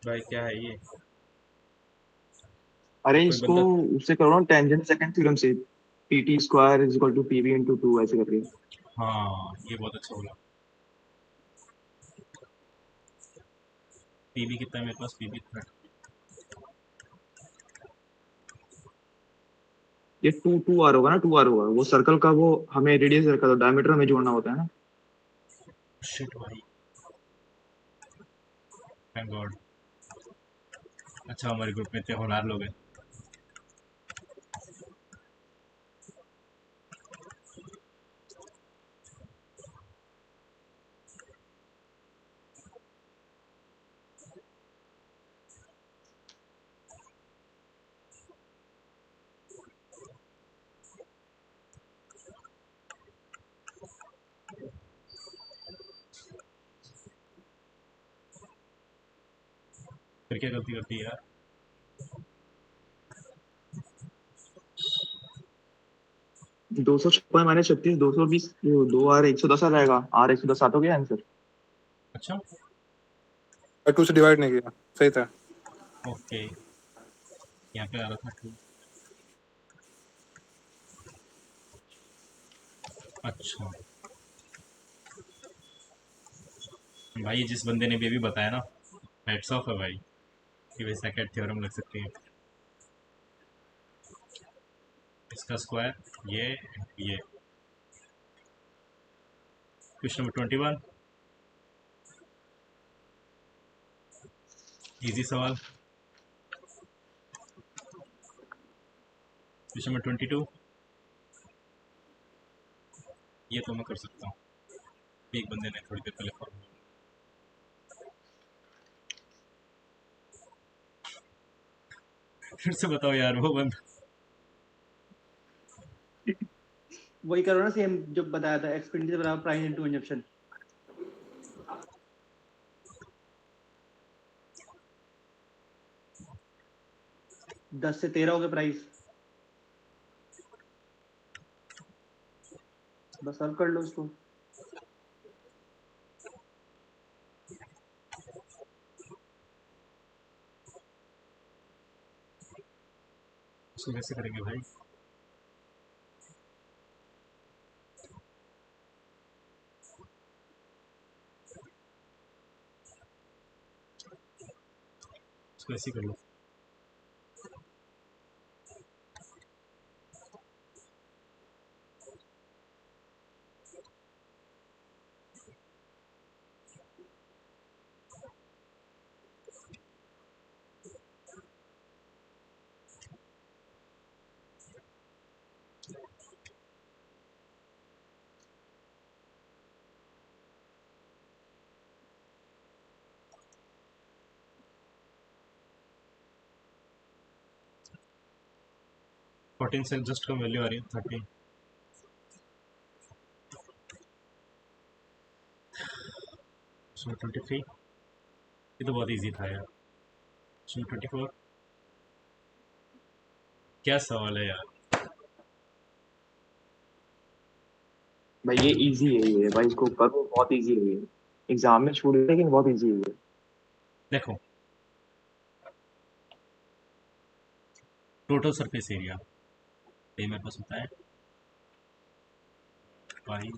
भाई क्या है ये। अरे कोई इसको बंदा, उससे करो ना, टेंजेंट सेकंड थ्योरम से, PT square is equal to PB into 2 ऐसे करके। हाँ ये बहुत अच्छा बोला। PB कितना है मेरे पास, PB इतना है। ये 2 2 R होगा ना, 2R होगा वो सर्कल का, वो हमें रेडियस सर्कल डायमीटर हमें जोड़ना होता है ना। शिट भाई, थैंक गॉड। अच्छा हमारे ग्रुप में इतने होनहार लोग हैं। फिर क्या गलती करती है यार। 256 माइनस 36, 220, 2R 110 आ जाएगा। R 110 आता हो गया आंसर। अच्छा 2 से डिवाइड नहीं किया, सही था। ओके, यहाँ पे आ रहा था 2। अच्छा भाई, जिस बंदे ने भी अभी बताया ना, हेड्स ऑफ है भाई कि भाई सेकंड थ्योरम लग सकती है। इसका स्क्वायर ये क्वेश्चन नंबर 21, इजी सवाल। क्वेश्चन नंबर 22, ये तो मैं कर सकता हूँ, एक बंदे ने थोड़ी देर पहले फॉर्मूला। फिर से बताओ यार वो बंदा। वही करो ना, सेम जो बताया था, एक्सपेंडिचर बराबर प्राइस इनटू कंजप्शन। दस से 13 हो गए प्राइस, बस सॉल्व कर लो इसको। उसको कैसे करेंगे भाई। इसको ऐसे ही कर लो। 14 से जस्ट कम वैल्यू आ रही है 30। इसमें 23, ये तो बहुत इजी था यार। इसमें 24, क्या सवाल है यार। भाई ये इजी है, ये भाई इसको करो, बहुत इजी है ये। एग्जाम में छूट गया लेकिन बहुत इजी है ये। देखो टोटल सरफेस एरिया ये मेरे पास होता है पाई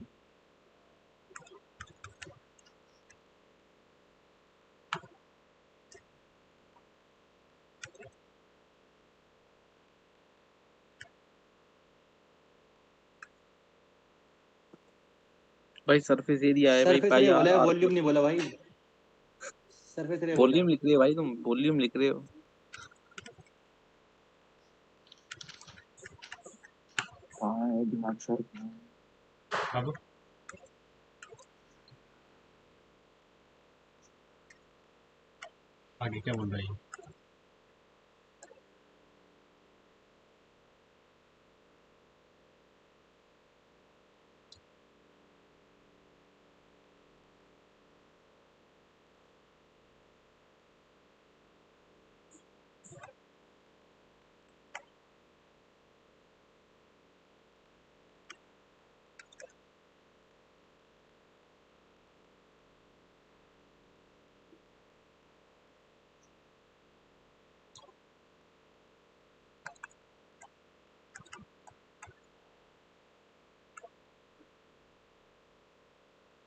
भाई सरफेस एरिया है भाई, सरफेस पाई एरिया आर बोला है, आर वॉल्यूम नहीं बोला भाई। सरफेस एरिया बोला वॉल्यूम है। लिख रहे हो भाई, तुम वॉल्यूम लिख रहे हो। हाँ ये दिमाग सर। अब आगे क्या बोल रहा है ये?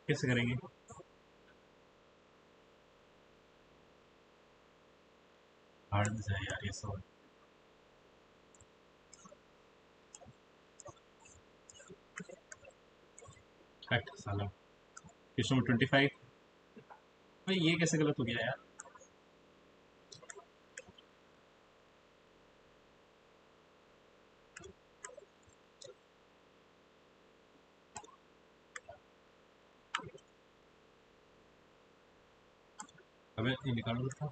कैसे करेंगे? हार्ड है यार ये सवाल। फैक्ट साला क्वेश्चन नंबर 25। भाई ये कैसे गलत हो गया यार। अबे ये निकालो था।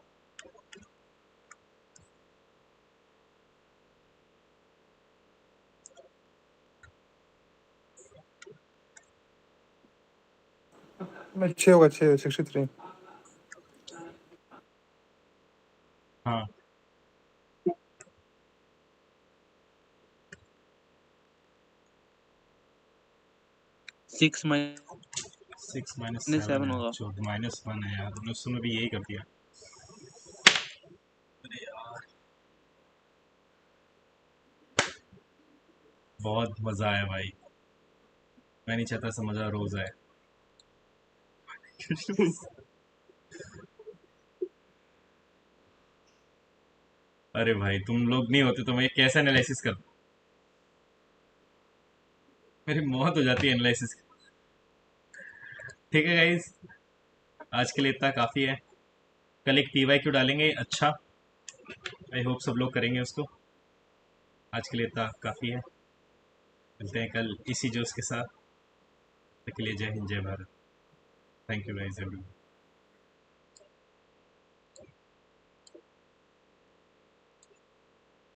मैं 6 होगा, 6 63। हाँ 6 माइनस 6 माइनस 7 7 है होगा। जो -1 है यार, उन्होंने उसमें भी यही कर दिया। अरे यार बहुत मजा आया भाई। मैं नहीं चाहता ऐसा मजा रोज आए। अरे भाई तुम लोग नहीं होते तो मैं कैसे एनालिसिस कर, मेरी मौत हो जाती है एनालिसिस। ठीक है गाइस, आज के लिए इतना काफ़ी है। कल एक PYQ डालेंगे अच्छा, आई होप सब लोग करेंगे उसको। आज के लिए इतना काफ़ी है, मिलते हैं कल इसी जोश के साथ। तब तक के लिए जय हिंद जय Bharat. Thank you guys everyone.